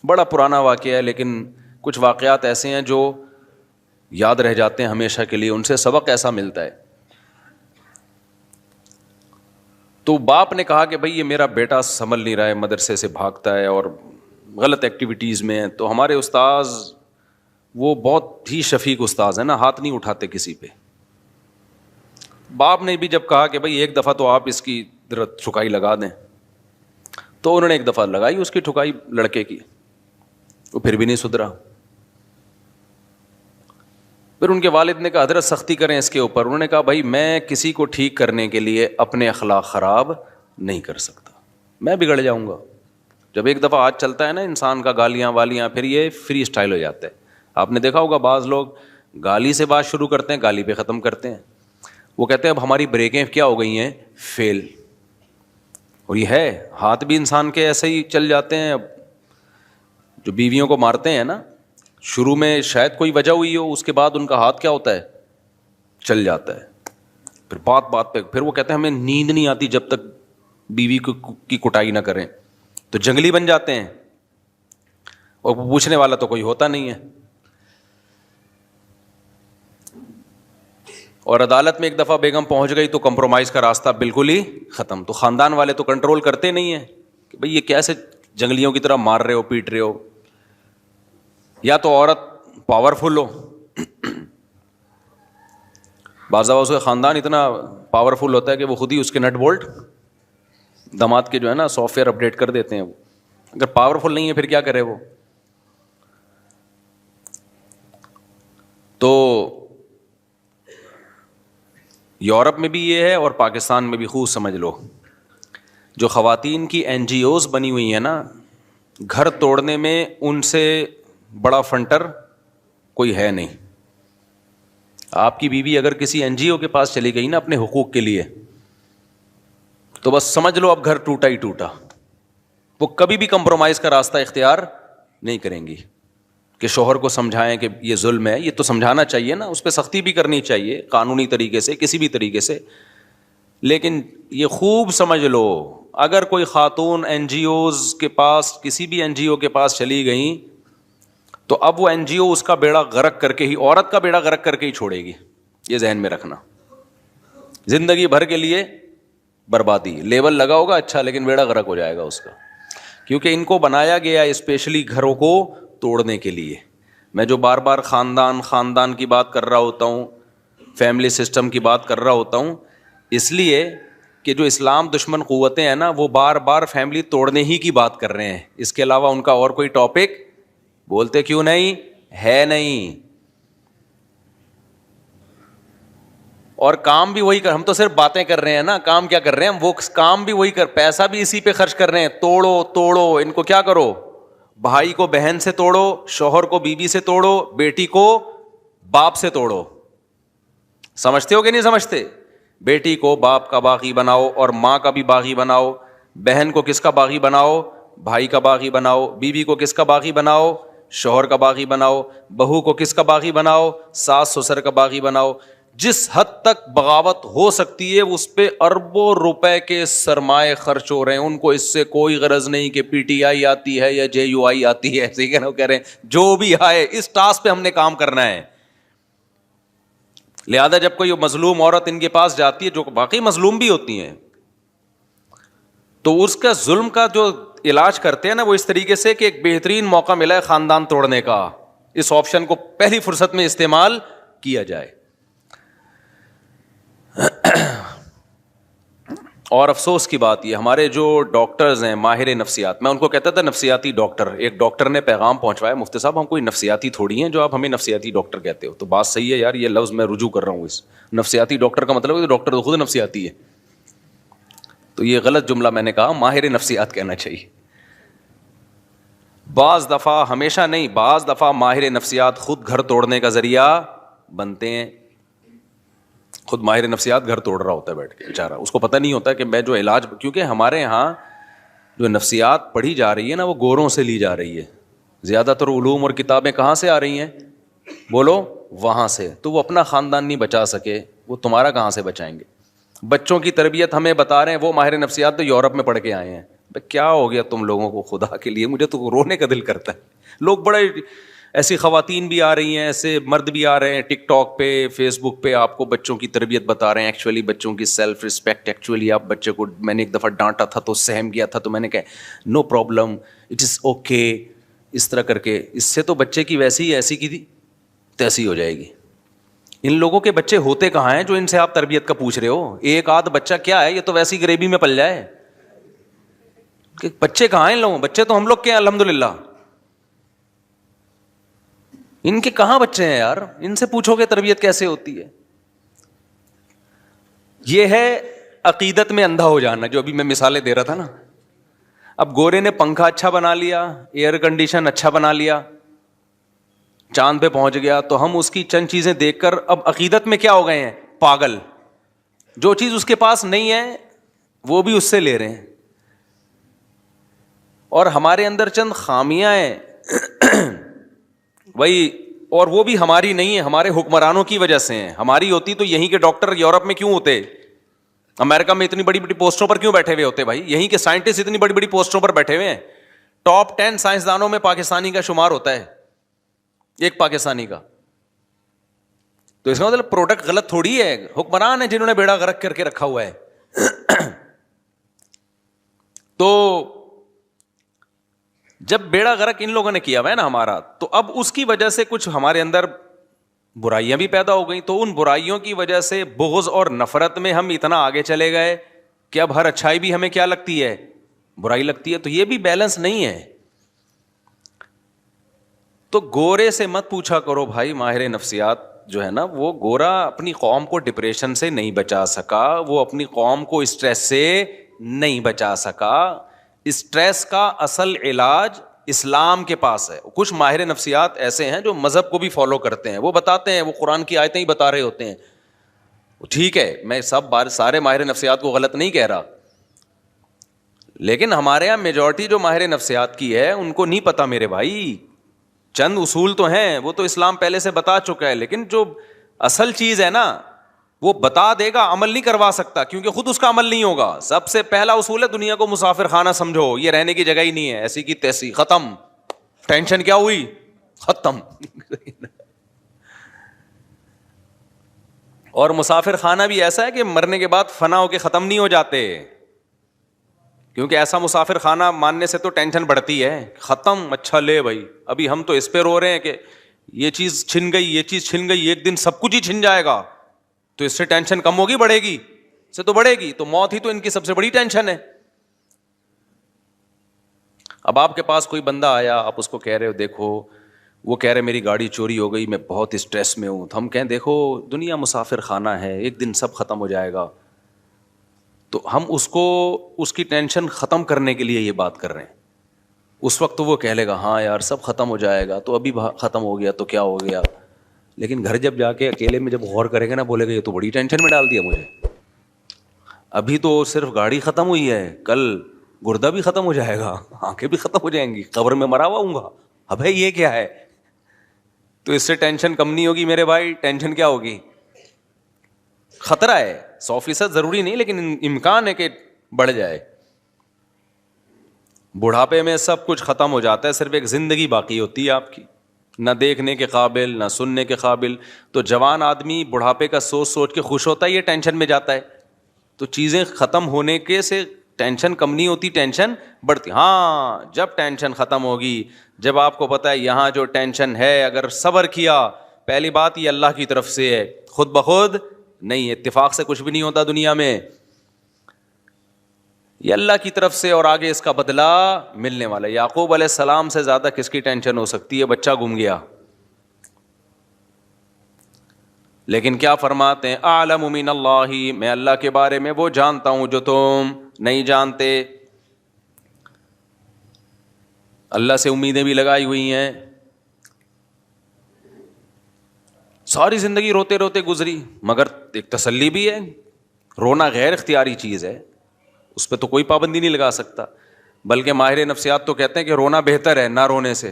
بڑا پرانا واقعہ ہے لیکن کچھ واقعات ایسے ہیں جو یاد رہ جاتے ہیں ہمیشہ کے لیے, ان سے سبق ایسا ملتا ہے. تو باپ نے کہا کہ بھائی یہ میرا بیٹا سنبھل نہیں رہا ہے, مدرسے سے بھاگتا ہے اور غلط ایکٹیویٹیز میں ہے. تو ہمارے استاذ وہ بہت ہی شفیق استاذ ہیں نا, ہاتھ نہیں اٹھاتے کسی پہ. باپ نے بھی جب کہا کہ بھائی ایک دفعہ تو آپ اس کی ٹھکائی لگا دیں, تو انہوں نے ایک دفعہ لگائی اس کی ٹھکائی لڑکے کی, وہ پھر بھی نہیں سدھرا. پھر ان کے والد نے کہا حضرت سختی کریں اس کے اوپر. انہوں نے کہا بھائی میں کسی کو ٹھیک کرنے کے لیے اپنے اخلاق خراب نہیں کر سکتا, میں بگڑ جاؤں گا. جب ایک دفعہ ہاتھ چلتا ہے نا انسان کا, گالیاں والیاں, پھر یہ فری اسٹائل ہو جاتا ہے. آپ نے دیکھا ہوگا بعض لوگ گالی سے بات شروع کرتے ہیں, گالی پہ ختم کرتے ہیں. وہ کہتے ہیں اب ہماری بریکیں کیا ہو گئی ہیں, فیل. اور یہ ہے, ہاتھ بھی انسان کے ایسے ہی چل جاتے ہیں. اب جو بیویوں کو مارتے ہیں نا, شروع میں شاید کوئی وجہ ہوئی ہو, اس کے بعد ان کا ہاتھ کیا ہوتا ہے, چل جاتا ہے. پھر بات بات پہ پھر وہ کہتے ہیں ہمیں نیند نہیں آتی جب تک بیوی کی کٹائی نہ کریں, تو جنگلی بن جاتے ہیں, اور پوچھنے والا تو کوئی ہوتا نہیں ہے. اور عدالت میں ایک دفعہ بیگم پہنچ گئی تو کمپرومائز کا راستہ بالکل ہی ختم. تو خاندان والے تو کنٹرول کرتے نہیں ہیں کہ بھئی یہ کیسے جنگلیوں کی طرح مار رہے ہو, پیٹ رہے ہو. یا تو عورت پاورفل ہو, بعض اوقات اس کا خاندان اتنا پاورفل ہوتا ہے کہ وہ خود ہی اس کے نٹ بولٹ داماد کے جو ہے نا سافٹ ویئر اپڈیٹ کر دیتے ہیں. وہ اگر پاورفل نہیں ہے پھر کیا کرے وہ. تو یورپ میں بھی یہ ہے اور پاکستان میں بھی. خوب سمجھ لو, جو خواتین کی این جی اوز بنی ہوئی ہیں نا, گھر توڑنے میں ان سے بڑا فنٹر کوئی ہے نہیں. آپ کی بیوی اگر کسی این جی او کے پاس چلی گئی نا اپنے حقوق کے لیے, تو بس سمجھ لو اب گھر ٹوٹا ہی ٹوٹا. وہ کبھی بھی کمپرومائز کا راستہ اختیار نہیں کریں گی کہ شوہر کو سمجھائیں کہ یہ ظلم ہے. یہ تو سمجھانا چاہیے نا, اس پہ سختی بھی کرنی چاہیے قانونی طریقے سے, کسی بھی طریقے سے. لیکن یہ خوب سمجھ لو, اگر کوئی خاتون این جی اوز کے پاس, کسی بھی این جی او کے پاس چلی گئیں, تو اب وہ این جی او اس کا بیڑا غرق کر کے ہی, عورت کا بیڑا غرق کر کے ہی چھوڑے گی. یہ ذہن میں رکھنا, زندگی بھر کے لیے بربادی. لیبل لگا ہوگا اچھا, لیکن بیڑا غرق ہو جائے گا اس کا, کیونکہ ان کو بنایا گیا اسپیشلی گھروں کو توڑنے کے لیے. میں جو بار بار خاندان کی بات کر رہا ہوتا ہوں, فیملی سسٹم کی بات کر رہا ہوتا ہوں, اس لیے کہ جو اسلام دشمن قوتیں ہیں نا, وہ بار بار فیملی توڑنے ہی کی بات کر رہے ہیں. اس کے علاوہ ان کا اور کوئی ٹاپک بولتے کیوں نہیں ہے نہیں. اور کام بھی وہی ہم تو صرف باتیں کر رہے ہیں نا, کام کیا کر رہے ہیں ہم, وہ کام بھی وہی پیسہ بھی اسی پہ خرچ کر رہے ہیں. توڑو ان کو. کیا کرو, بھائی کو بہن سے توڑو, شوہر کو بیوی سے توڑو, بیٹی کو باپ سے توڑو. سمجھتے ہو کہ نہیں سمجھتے؟ بیٹی کو باپ کا باغی بناؤ اور ماں کا بھی باغی بناؤ. بہن کو کس کا باغی بناؤ؟ بھائی کا باغی بناؤ. بیوی کو کس کا باغی بناؤ؟ شوہر کا باغی بناؤ. بہو کو کس کا باغی بناؤ؟ ساس سسر کا باغی بناؤ. جس حد تک بغاوت ہو سکتی ہے اس پہ اربوں روپے کے سرمائے خرچ ہو رہے ہیں. ان کو اس سے کوئی غرض نہیں کہ پی ٹی آئی آتی ہے یا جے یو آئی آتی ہے, ٹھیک ہے نا, وہ کہہ رہے ہیں جو بھی آئے اس ٹاسک پہ ہم نے کام کرنا ہے. لہذا جب کوئی مظلوم عورت ان کے پاس جاتی ہے, جو باقی مظلوم بھی ہوتی ہیں, تو اس کا ظلم کا جو علاج کرتے ہیں نا, وہ اس طریقے سے کہ ایک بہترین موقع ملا ہے خاندان توڑنے کا, اس آپشن کو پہلی فرصت میں استعمال کیا جائے. اور افسوس کی بات یہ, ہمارے جو ڈاکٹرز ہیں ماہر نفسیات, میں ان کو کہتا تھا نفسیاتی ڈاکٹر. ایک ڈاکٹر نے پیغام پہنچوایا, مفتی صاحب ہم کوئی نفسیاتی تھوڑی ہیں جو آپ ہمیں نفسیاتی ڈاکٹر کہتے ہو. تو بات صحیح ہے یار, یہ لفظ میں رجوع کر رہا ہوں. اس نفسیاتی ڈاکٹر کا مطلب ہے ڈاکٹر تو خود نفسیاتی ہے, تو یہ غلط جملہ میں نے کہا, ماہر نفسیات کہنا چاہیے. بعض دفعہ, ہمیشہ نہیں, بعض دفعہ ماہر نفسیات خود گھر توڑنے کا ذریعہ بنتے ہیں. خود ماہر نفسیات گھر توڑ رہا ہوتا ہے بیٹھ کے بیچارہ, اس کو پتہ نہیں ہوتا کہ میں جو علاج, کیونکہ ہمارے یہاں جو نفسیات پڑھی جا رہی ہے نا, وہ گوروں سے لی جا رہی ہے. زیادہ تر علوم اور کتابیں کہاں سے آ رہی ہیں بولو؟ وہاں سے. تو وہ اپنا خاندان نہیں بچا سکے, وہ تمہارا کہاں سے بچائیں گے؟ بچوں کی تربیت ہمیں بتا رہے ہیں وہ ماہر نفسیات تو یورپ میں پڑھ کے آئے ہیں. کیا ہو گیا تم لوگوں کو خدا کے لیے؟ مجھے تو رونے کا دل کرتا ہے. لوگ بڑے, ایسی خواتین بھی آ رہی ہیں, ایسے مرد بھی آ رہے ہیں ٹک ٹاک پہ, فیس بک پہ, آپ کو بچوں کی تربیت بتا رہے ہیں. ایکچولی بچوں کی سیلف رسپیکٹ, ایکچولی آپ بچے کو, میں نے ایک دفعہ ڈانٹا تھا تو سہم گیا تھا, تو میں نے کہا no problem, it is okay, اس طرح کر کے. اس سے تو بچے کی ویسی ہی ایسی کی تھی تیسی ہو جائے گی. ان لوگوں کے بچے ہوتے کہاں ہیں جو ان سے آپ تربیت کا پوچھ رہے ہو؟ ایک آدھ بچہ کیا ہے, یہ تو ویسی گریبی میں پل جائے. کہ بچے کہاں ہیں ان لوگوں؟ بچے تو ہم لوگ کے ہیں الحمدللہ. ان کے کہاں بچے ہیں یار؟ ان سے پوچھو کہ تربیت کیسے ہوتی ہے. یہ ہے عقیدت میں اندھا ہو جانا, جو ابھی میں مثالیں دے رہا تھا نا. اب گورے نے پنکھا اچھا بنا لیا, ایئر کنڈیشن اچھا بنا لیا, چاند پہ پہنچ گیا, تو ہم اس کی چند چیزیں دیکھ کر اب عقیدت میں کیا ہو گئے ہیں؟ پاگل. جو چیز اس کے پاس نہیں ہے وہ بھی اس سے لے رہے ہیں. اور ہمارے اندر چند خامیاں ہیں وہی, اور وہ بھی ہماری نہیں ہے, ہمارے حکمرانوں کی وجہ سے ہیں. ہماری ہوتی تو یہیں کے ڈاکٹر یورپ میں کیوں ہوتے, امریکہ میں اتنی بڑی بڑی پوسٹوں پر کیوں بیٹھے ہوئے ہوتے بھائی؟ یہیں کے سائنٹسٹ اتنی بڑی بڑی پوسٹوں پر بیٹھے ہوئے ہیں. ٹاپ 10 سائنسدانوں میں پاکستانی کا شمار ہوتا ہے, ایک پاکستانی کا. تو اس کا مطلب پروڈکٹ غلط تھوڑی ہے, حکمران ہے جنہوں نے بیڑا غرق کر کے رکھا ہوا ہے. تو جب بیڑا غرق ان لوگوں نے کیا ہوا ہے نا ہمارا, تو اب اس کی وجہ سے کچھ ہمارے اندر برائیاں بھی پیدا ہو گئیں. تو ان برائیوں کی وجہ سے بغض اور نفرت میں ہم اتنا آگے چلے گئے کہ اب ہر اچھائی بھی ہمیں کیا لگتی ہے؟ برائی لگتی ہے. تو یہ بھی بیلنس نہیں ہے. تو گورے سے مت پوچھا کرو بھائی. ماہر نفسیات جو ہے نا, وہ گورا اپنی قوم کو ڈپریشن سے نہیں بچا سکا, وہ اپنی قوم کو اسٹریس سے نہیں بچا سکا. اسٹریس کا اصل علاج اسلام کے پاس ہے. کچھ ماہر نفسیات ایسے ہیں جو مذہب کو بھی فالو کرتے ہیں, وہ بتاتے ہیں, وہ قرآن کی آیتیں ہی بتا رہے ہوتے ہیں. ٹھیک ہے, میں سارے ماہر نفسیات کو غلط نہیں کہہ رہا, لیکن ہمارے یہاں میجورٹی جو ماہر نفسیات کی ہے ان کو نہیں پتا میرے بھائی. چند اصول تو ہیں, وہ تو اسلام پہلے سے بتا چکا ہے, لیکن جو اصل چیز ہے نا وہ بتا دے گا, عمل نہیں کروا سکتا کیونکہ خود اس کا عمل نہیں ہوگا. سب سے پہلا اصول ہے دنیا کو مسافر خانہ سمجھو, یہ رہنے کی جگہ ہی نہیں ہے, ایسی کی تیسی, ختم. ٹینشن کیا ہوئی؟ ختم. اور مسافر خانہ بھی ایسا ہے کہ مرنے کے بعد فنا ہو کے ختم نہیں ہو جاتے, کیونکہ ایسا مسافر خانہ ماننے سے تو ٹینشن بڑھتی ہے. ختم, اچھا لے بھائی, ابھی ہم تو اس پہ رو رہے ہیں کہ یہ چیز چھن گئی, یہ چیز چھن گئی, ایک دن سب کچھ ہی چھن جائے گا, تو اس سے ٹینشن کم ہوگی بڑھے گی؟ سے تو بڑھے گی. تو موت ہی تو ان کی سب سے بڑی ٹینشن ہے. اب آپ کے پاس کوئی بندہ آیا, آپ اس کو کہہ رہے ہو دیکھو, وہ کہہ رہے میری گاڑی چوری ہو گئی, میں بہت اسٹریس میں ہوں. تو ہم کہیں دیکھو دنیا مسافر خانہ ہے, ایک دن سب ختم ہو جائے گا. تو ہم اس کو اس کی ٹینشن ختم کرنے کے لیے یہ بات کر رہے ہیں. اس وقت تو وہ کہہ لے گا ہاں یار سب ختم ہو جائے گا, تو ابھی ختم ہو گیا تو کیا ہو گیا, لیکن گھر جب جا کے اکیلے میں جب غور کرے گا نا, بولے گا یہ تو بڑی ٹینشن میں ڈال دیا مجھے. ابھی تو صرف گاڑی ختم ہوئی ہے, کل گردہ بھی ختم ہو جائے گا, آنکھیں بھی ختم ہو جائیں گی, قبر میں مرا ہوا ہوں گا. ابے یہ کیا ہے؟ تو اس سے ٹینشن کم نہیں ہوگی میرے بھائی, ٹینشن کیا ہوگی؟ خطرہ ہے, 100% ضروری نہیں, لیکن امکان ہے کہ بڑھ جائے. بڑھاپے میں سب کچھ ختم ہو جاتا ہے, صرف ایک زندگی باقی ہوتی ہے آپ کی, نہ دیکھنے کے قابل نہ سننے کے قابل. تو جوان آدمی بڑھاپے کا سوچ سوچ کے خوش ہوتا ہے, یہ ٹینشن میں جاتا ہے. تو چیزیں ختم ہونے کے سے ٹینشن کم نہیں ہوتی, ٹینشن بڑھتی. ہاں جب ٹینشن ختم ہوگی, جب آپ کو پتا ہے یہاں جو ٹینشن ہے اگر صبر کیا, پہلی بات یہ اللہ کی طرف سے ہے, خود بخود نہیں, اتفاق سے کچھ بھی نہیں ہوتا دنیا میں, یہ اللہ کی طرف سے, اور آگے اس کا بدلہ ملنے والا. یعقوب علیہ السلام سے زیادہ کس کی ٹینشن ہو سکتی ہے؟ بچہ گم گیا, لیکن کیا فرماتے ہیں؟ اعلم من اللہ, میں اللہ کے بارے میں وہ جانتا ہوں جو تم نہیں جانتے. اللہ سے امیدیں بھی لگائی ہوئی ہیں, ساری زندگی روتے روتے گزری, مگر ایک تسلی بھی ہے, رونا غیر اختیاری چیز ہے, اس پہ تو کوئی پابندی نہیں لگا سکتا. بلکہ ماہر نفسیات تو کہتے ہیں کہ رونا بہتر ہے نہ رونے سے.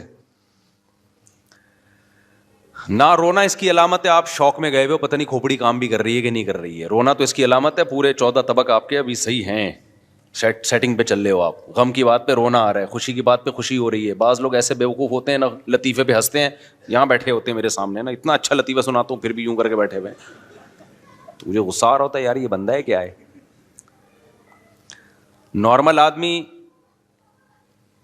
نہ رونا اس کی علامت ہے آپ شوق میں گئے ہوئے, پتہ نہیں کھوپڑی کام بھی کر رہی ہے کہ نہیں کر رہی ہے. رونا تو اس کی علامت ہے پورے 14 طبق آپ کے ابھی صحیح ہیں, سیٹنگ پہ چل رہے ہو آپ. غم کی بات پہ رونا آ رہا ہے, خوشی کی بات پہ خوشی ہو رہی ہے. بعض لوگ ایسے بیوقوف ہوتے ہیں نا, لطیفے پہ ہنستے ہیں, یہاں بیٹھے ہوتے ہیں میرے سامنے نا, اتنا اچھا لطیفہ سناتا ہوں پھر بھی یوں کر کے بیٹھے ہوئے ہیں. تو مجھے غصہ آ رہا ہوتا ہے یار یہ بندہ ہے کیا ہے. نارمل آدمی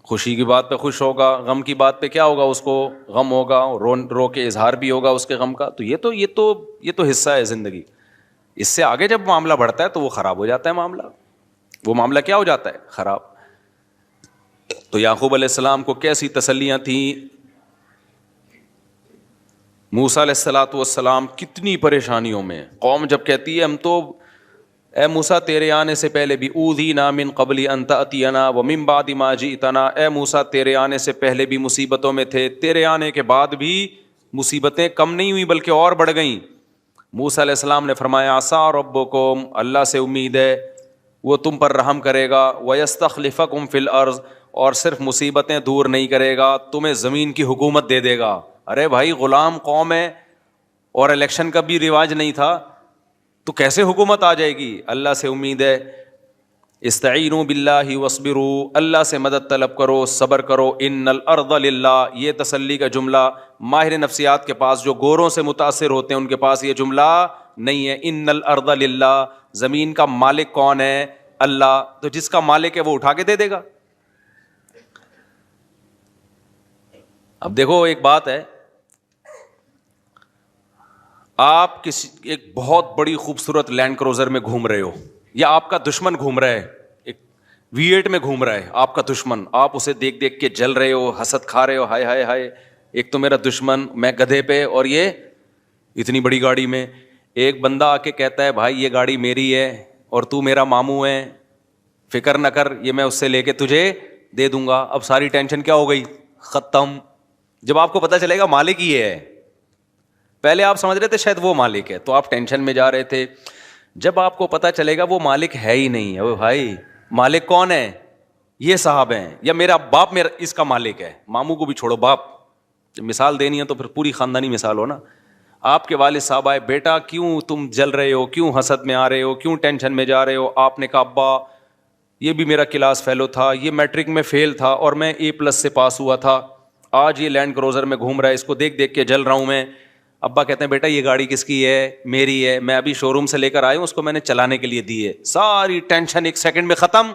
خوشی کی بات پہ خوش ہوگا، غم کی بات پہ کیا ہوگا، اس کو غم ہوگا، رو کے اظہار بھی ہوگا اس کے غم کا. تو یہ تو حصہ ہے زندگی. اس سے آگے جب معاملہ بڑھتا ہے تو وہ خراب ہو جاتا ہے معاملہ. وہ معاملہ کیا ہو جاتا ہے؟ خراب. تو یعقوب علیہ السلام کو کیسی تسلیاں تھیں. موسیٰ علیہ الصلوۃ والسلام کتنی پریشانیوں میں. قوم جب کہتی ہے ہم تو اے موسیٰ تیرے آنے سے پہلے بھی اوذینا من قبل ان تأتینا ومن بعد ما جئتنا، اے موسیٰ تیرے آنے سے پہلے بھی مصیبتوں میں تھے، تیرے آنے کے بعد بھی مصیبتیں کم نہیں ہوئی بلکہ اور بڑھ گئیں. موسیٰ علیہ السلام نے فرمایا عسیٰ ربکم، اللہ سے امید ہے وہ تم پر رحم کرے گا، ویستخلفکم فی الارض، اور صرف مصیبتیں دور نہیں کرے گا، تمہیں زمین کی حکومت دے دے گا. ارے بھائی غلام قوم ہے اور الیکشن کا بھی رواج نہیں تھا تو کیسے حکومت آ جائے گی؟ اللہ سے امید ہے. استعینوا باللہ واصبروا، اللہ سے مدد طلب کرو، صبر کرو. ان الارض للہ، یہ تسلی کا جملہ ماہر نفسیات کے پاس جو گوروں سے متاثر ہوتے ہیں ان کے پاس یہ جملہ نہیں ہے. ان الارض للہ، زمین کا مالک کون ہے؟ اللہ. تو جس کا مالک ہے وہ اٹھا کے دے دے گا. اب دیکھو ایک بات ہے، آپ کسی ایک بہت بڑی خوبصورت لینڈ کروزر میں گھوم رہے ہو، یا آپ کا دشمن گھوم رہا ہے، ایک V8 میں گھوم رہا ہے آپ کا دشمن، آپ اسے دیکھ دیکھ کے جل رہے ہو، حسد کھا رہے ہو، ہائے ہائے ہائے ایک تو میرا دشمن، میں گدھے پہ اور یہ اتنی بڑی گاڑی میں. ایک بندہ آ کے کہتا ہے بھائی یہ گاڑی میری ہے اور تو میرا ماموں ہے، فکر نہ کر، یہ میں اس سے لے کے تجھے دے دوں گا. اب ساری ٹینشن کیا ہو گئی؟ ختم. جب آپ کو پتہ چلے گا مالک یہ ہے، پہلے آپ سمجھ رہے تھے شاید وہ مالک ہے تو آپ ٹینشن میں جا رہے تھے. جب آپ کو پتہ چلے گا وہ مالک ہے ہی نہیں ہے، بھائی مالک کون ہے؟ یہ صاحب ہیں، یا میرا باپ میرا اس کا مالک ہے. ماموں کو بھی چھوڑو، باپ. جب مثال دینی ہے تو پھر پوری خاندانی مثال ہو نا. آپ کے والد صاحب آئے، بیٹا کیوں تم جل رہے ہو، کیوں حسد میں آ رہے ہو، کیوں ٹینشن میں جا رہے ہو؟ آپ نے کہا ابا یہ بھی میرا کلاس فیلو تھا، یہ میٹرک میں فیل تھا اور میں A+ سے پاس ہوا تھا، آج یہ لینڈ کروزر میں گھوم رہا ہے، اس کو دیکھ دیکھ کے جل رہا ہوں میں. ابا کہتے ہیں بیٹا یہ گاڑی کس کی ہے؟ میری ہے، میں ابھی شو روم سے لے کر آیا ہوں، اس کو میں نے چلانے کے لیے دی ہے. ساری ٹینشن ایک سیکنڈ میں ختم.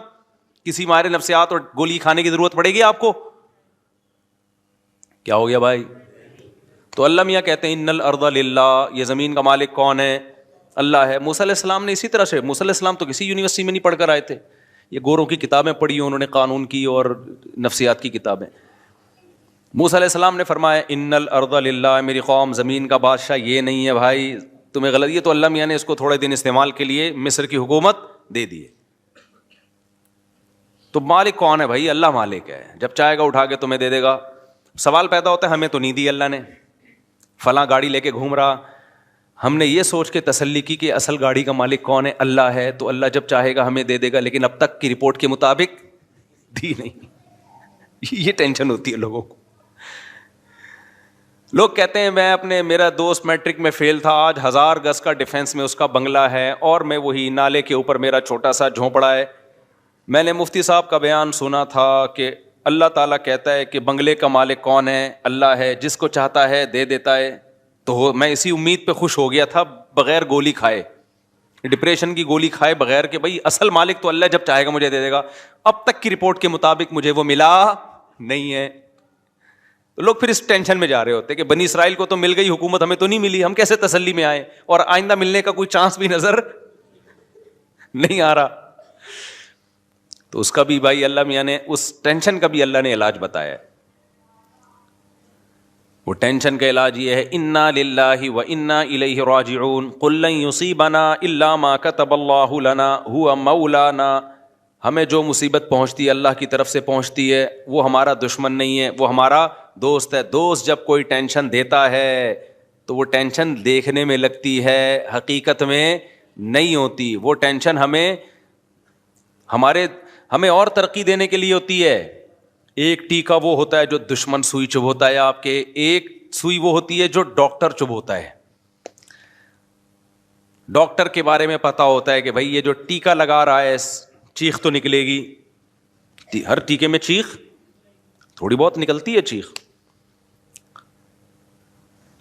کسی ماہر نفسیات اور گولی کھانے کی ضرورت پڑے گی آپ کو؟ کیا ہو گیا بھائی؟ تو اللہ میاں کہتے ہیں ان الارض للہ، یہ زمین کا مالک کون ہے؟ اللہ ہے. موسیٰ علیہ السلام نے اسی طرح سے، موسیٰ علیہ السلام تو کسی یونیورسٹی میں نہیں پڑھ کر آئے تھے، یہ گوروں کی کتابیں پڑھی انہوں نے، قانون کی اور نفسیات کی کتابیں. موسیٰ علیہ السلام نے فرمایا ان الارض للہ، میری قوم زمین کا بادشاہ یہ نہیں ہے بھائی، تمہیں غلط. یہ تو اللہ میاں نے اس کو تھوڑے دن استعمال کے لیے مصر کی حکومت دے دی ہے. تو مالک کون ہے بھائی؟ اللہ مالک ہے، جب چاہے گا اٹھا کے تمہیں دے دے گا. سوال پیدا ہوتا ہے ہمیں تو نہیں دی اللہ نے، فلاں گاڑی لے کے گھوم رہا. ہم نے یہ سوچ کے تسلی کی کہ اصل گاڑی کا مالک کون ہے؟ اللہ ہے. تو اللہ جب چاہے گا ہمیں دے دے گا، لیکن اب تک کی رپورٹ کے مطابق دی نہیں. یہ ٹینشن ہوتی ہے لوگوں کو. لوگ کہتے ہیں میرا دوست میٹرک میں فیل تھا، آج 1000 گز کا ڈیفینس میں اس کا بنگلہ ہے اور میں وہی نالے کے اوپر میرا چھوٹا سا جھونپڑا ہے. میں نے مفتی صاحب کا بیان سنا تھا کہ اللہ تعالیٰ کہتا ہے کہ بنگلے کا مالک کون ہے؟ اللہ ہے، جس کو چاہتا ہے دے دیتا ہے. تو میں اسی امید پہ خوش ہو گیا تھا بغیر گولی کھائے، ڈپریشن کی گولی کھائے بغیر، کہ بھائی اصل مالک تو اللہ، جب چاہے گا مجھے دے دے گا. اب تک کی رپورٹ کے مطابق مجھے وہ ملا نہیں ہے. لوگ پھر اس ٹینشن میں جا رہے ہوتے کہ بنی اسرائیل کو تو مل گئی حکومت، ہمیں تو نہیں ملی، ہم کیسے تسلی میں آئے، اور آئندہ ملنے کا کوئی چانس بھی نظر نہیں آ رہا. تو اس کا بھی بھائی اللہ میاں نے، اس ٹینشن کا بھی اللہ نے علاج بتایا ہے. وہ ٹینشن کا علاج یہ ہے انا للہ و انا الیہ راجعون قل لن یصیبنا الا ما کتب اللہ لنا هو مولانا. ہمیں جو مصیبت پہنچتی ہے اللہ کی طرف سے پہنچتی ہے، وہ ہمارا دشمن نہیں ہے، وہ ہمارا دوست ہے. دوست جب کوئی ٹینشن دیتا ہے تو وہ ٹینشن دیکھنے میں لگتی ہے، حقیقت میں نہیں ہوتی. وہ ٹینشن ہمیں اور ترقی دینے کے لیے ہوتی ہے. ایک ٹیکا وہ ہوتا ہے جو دشمن سوئی چبھوتا ہے آپ کے، ایک سوئی وہ ہوتی ہے جو ڈاکٹر چبھوتا ہے. ڈاکٹر کے بارے میں پتا ہوتا ہے کہ بھائی یہ جو ٹیکا لگا رہا ہے چیخ تو نکلے گی، ہر ٹیکے میں چیخ تھوڑی بہت نکلتی ہے،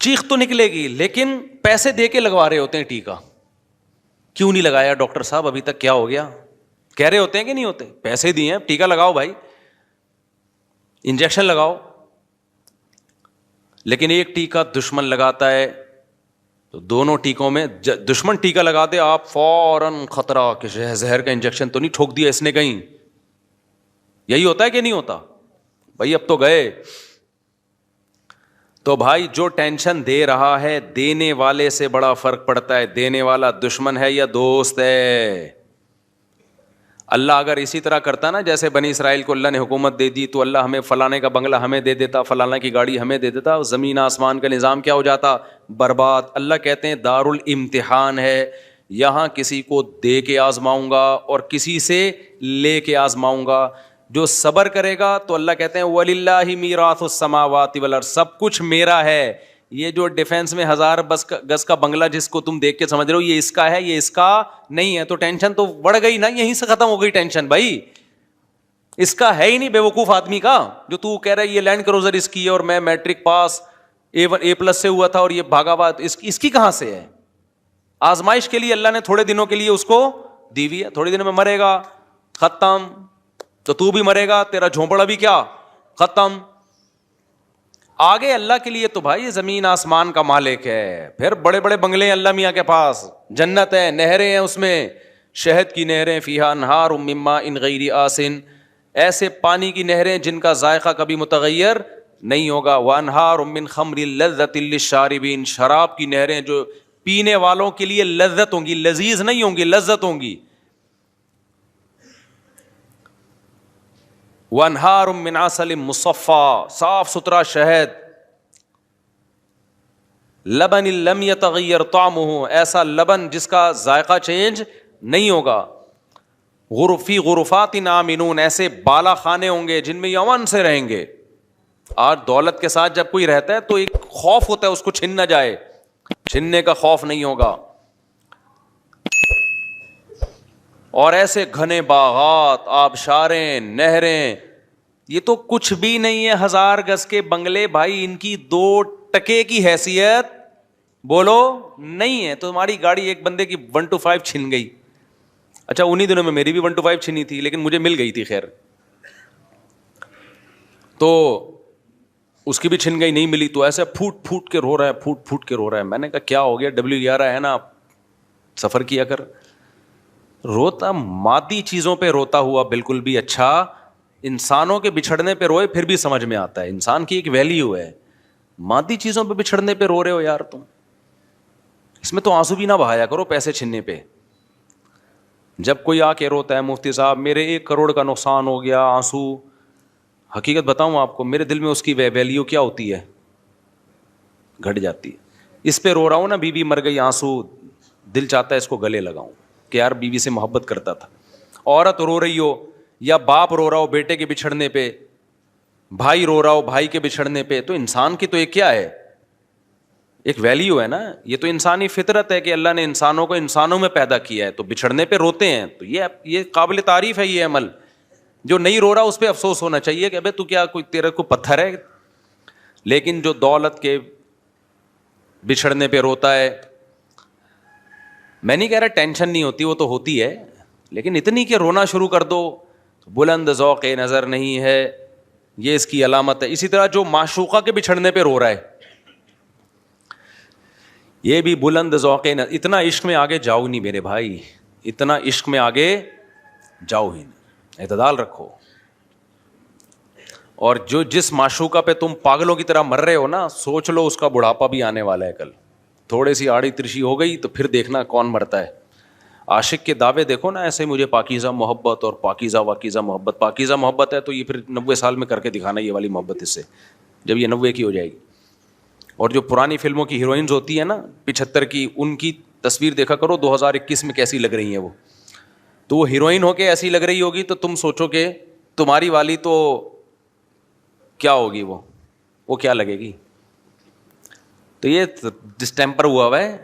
چیخ تو نکلے گی، لیکن پیسے دے کے لگوا رہے ہوتے ہیں ٹیکا. کیوں نہیں لگایا ڈاکٹر صاحب ابھی تک، کیا ہو گیا؟ کہہ رہے ہوتے ہیں کہ نہیں ہوتے؟ پیسے دیے ہیں ٹیکا لگاؤ بھائی. انجیکشن لگاؤ، لیکن ایک ٹیکہ دشمن لگاتا ہے تو دونوں ٹیکوں میں دشمن ٹیکہ لگا دے، آپ فوراً خطرہ کہ زہر کا انجیکشن تو نہیں ٹھوک دیا اس نے کہیں. یہی ہوتا ہے کہ نہیں ہوتا؟ بھائی اب تو گئے. تو بھائی جو ٹینشن دے رہا ہے، دینے والے سے بڑا فرق پڑتا ہے. دینے والا دشمن ہے یا دوست ہے. اللہ اگر اسی طرح کرتا نا جیسے بنی اسرائیل کو اللہ نے حکومت دے دی تو اللہ ہمیں فلانے کا بنگلہ ہمیں دے دیتا، فلانے کی گاڑی ہمیں دے دیتا، زمین آسمان کا نظام کیا ہو جاتا؟ برباد. اللہ کہتے ہیں دار الامتحان ہے، یہاں کسی کو دے کے آزماؤں گا اور کسی سے لے کے آزماؤں گا. جو صبر کرے گا تو اللہ کہتے ہیں وَلِلَّهِ مِيرَاثُ السَّمَاوَاتِ وَالْأَرْضِ، سب کچھ میرا ہے. یہ جو ڈیفینس میں 1000 گز کا بنگلہ جس کو تم دیکھ کے سمجھ رہے ہو یہ اس کا ہے، یہ اس کا نہیں ہے، تو ٹینشن تو بڑھ گئی نا، یہیں سے ختم ہو گئی ٹینشن. بھائی اس کا ہے ہی نہیں، بے وقوف آدمی کا. جو تو کہہ رہا ہے یہ لینڈ کروزر اس کی ہے اور میں میٹرک پاس A+ سے ہوا تھا اور یہ بھاگا ہوا، اس کی کہاں سے ہے؟ آزمائش کے لیے اللہ نے تھوڑے دنوں کے لیے اس کو دی ہوئی ہے. تھوڑے دنوں میں مرے گا، ختم. تو بھی مرے گا، تیرا جھونپڑا بھی کیا ختم. آگے اللہ کے لیے تو بھائی زمین آسمان کا مالک ہے. پھر بڑے بڑے بنگلے ہیں اللہ میاں کے پاس، جنت ہے، نہریں ہیں اس میں، شہد کی نہریں، فیہا انہار من ماء غیر آسن، ایسے پانی کی نہریں جن کا ذائقہ کبھی متغیر نہیں ہوگا. وانہار من خمر لذۃ للشاربین، شراب کی نہریں جو پینے والوں کے لیے لذت ہوں گی، لذیذ نہیں ہوں گی، لذت ہوں گی. وانہار من عسل مصفی، صاف ستھرا شہد. لبن لم یتغیر طعمہ، ایسا لبن جس کا ذائقہ چینج نہیں ہوگا. غرفی غرفات آمنون، ایسے بالا خانے ہوں گے جن میں یہ امن سے رہیں گے. آج دولت کے ساتھ جب کوئی رہتا ہے تو ایک خوف ہوتا ہے اس کو چھن نہ جائے، چھننے کا خوف نہیں ہوگا. اور ایسے گھنے باغات، آبشاریں، نہریں، یہ تو کچھ بھی نہیں ہے. 1000 گز کے بنگلے بھائی، ان کی 2 ٹکے کی حیثیت بولو نہیں ہے. تو تمہاری گاڑی ایک بندے کی 125 چھن گئی. اچھا انہی دنوں میں میری بھی 125 چھنی تھی لیکن مجھے مل گئی تھی، خیر. تو اس کی بھی چھن گئی، نہیں ملی تو ایسے پھوٹ پھوٹ کے رو رہا ہے، پھوٹ پھوٹ کے رو رہا ہے. میں نے کہا کیا ہو گیا؟ W11 ہے نا، سفر کیا کر. روتا مادی چیزوں پہ روتا ہوا بالکل بھی اچھا، انسانوں کے بچھڑنے پہ روئے پھر بھی سمجھ میں آتا ہے. انسان کی ایک ویلیو ہے. مادی چیزوں پہ بچھڑنے پہ رو رہے ہو یار تم، اس میں تو آنسو بھی نہ بہایا کرو پیسے چھننے پہ. جب کوئی آ کے روتا ہے مفتی صاحب میرے 1 کروڑ کا نقصان ہو گیا، آنسو، حقیقت بتاؤں آپ کو، میرے دل میں اس کی ویلیو کیا ہوتی ہے؟ گھٹ جاتی ہے. اس پہ رو رہا ہوں نا، بیوی مر گئی، آنسو، دل چاہتا ہے اس کو گلے لگاؤں کہ یار بیوی سے محبت کرتا تھا. عورت رو رہی ہو یا باپ رو رہا ہو بیٹے کے بچھڑنے پہ، بھائی رو رہا ہو بھائی کے بچھڑنے پہ، تو انسان کی تو ایک کیا ہے، ایک ویلیو ہے نا. یہ تو انسانی فطرت ہے کہ اللہ نے انسانوں کو انسانوں میں پیدا کیا ہے، تو بچھڑنے پہ روتے ہیں. تو یہ قابل تعریف ہے یہ عمل. جو نہیں رو رہا اس پہ افسوس ہونا چاہیے کہ ابے تو کیا کوئی تیرے کو پتھر ہے. لیکن جو دولت کے بچھڑنے پہ روتا ہے، میں نہیں کہہ رہا ٹینشن نہیں ہوتی، وہ تو ہوتی ہے، لیکن اتنی کہ رونا شروع کر دو، بلند ذوق نظر نہیں ہے، یہ اس کی علامت ہے. اسی طرح جو معشوقہ کے بچھڑنے پہ رو رہا ہے، یہ بھی بلند ذوق نظر. اتنا عشق میں آگے جاؤ نہیں میرے بھائی، اتنا عشق میں آگے جاؤ ہی نہیں، اعتدال رکھو. اور جو جس معشوقہ پہ تم پاگلوں کی طرح مر رہے ہو نا، سوچ لو اس کا بڑھاپا بھی آنے والا ہے کل. تھوڑی سی آڑی ترشی ہو گئی تو پھر دیکھنا کون مرتا ہے. عاشق کے دعوے دیکھو نا ایسے، مجھے پاکیزہ محبت اور پاکیزہ واکیزہ محبت. پاکیزہ محبت ہے تو یہ پھر 90 سال میں کر کے دکھانا یہ والی محبت اس سے، جب یہ 90 کی ہو جائے گی. اور جو پرانی فلموں کی ہیروئنز ہوتی ہیں نا 75 کی، ان کی تصویر دیکھا کرو 2021 میں کیسی لگ رہی ہیں وہ. تو وہ ہیروئن ہو کے ایسی لگ رہی ہوگی تو تم سوچو کہ تمہاری والی تو کیا ہوگی، وہ کیا لگے گی. تو یہ ڈسٹیمپر ہوا ہے،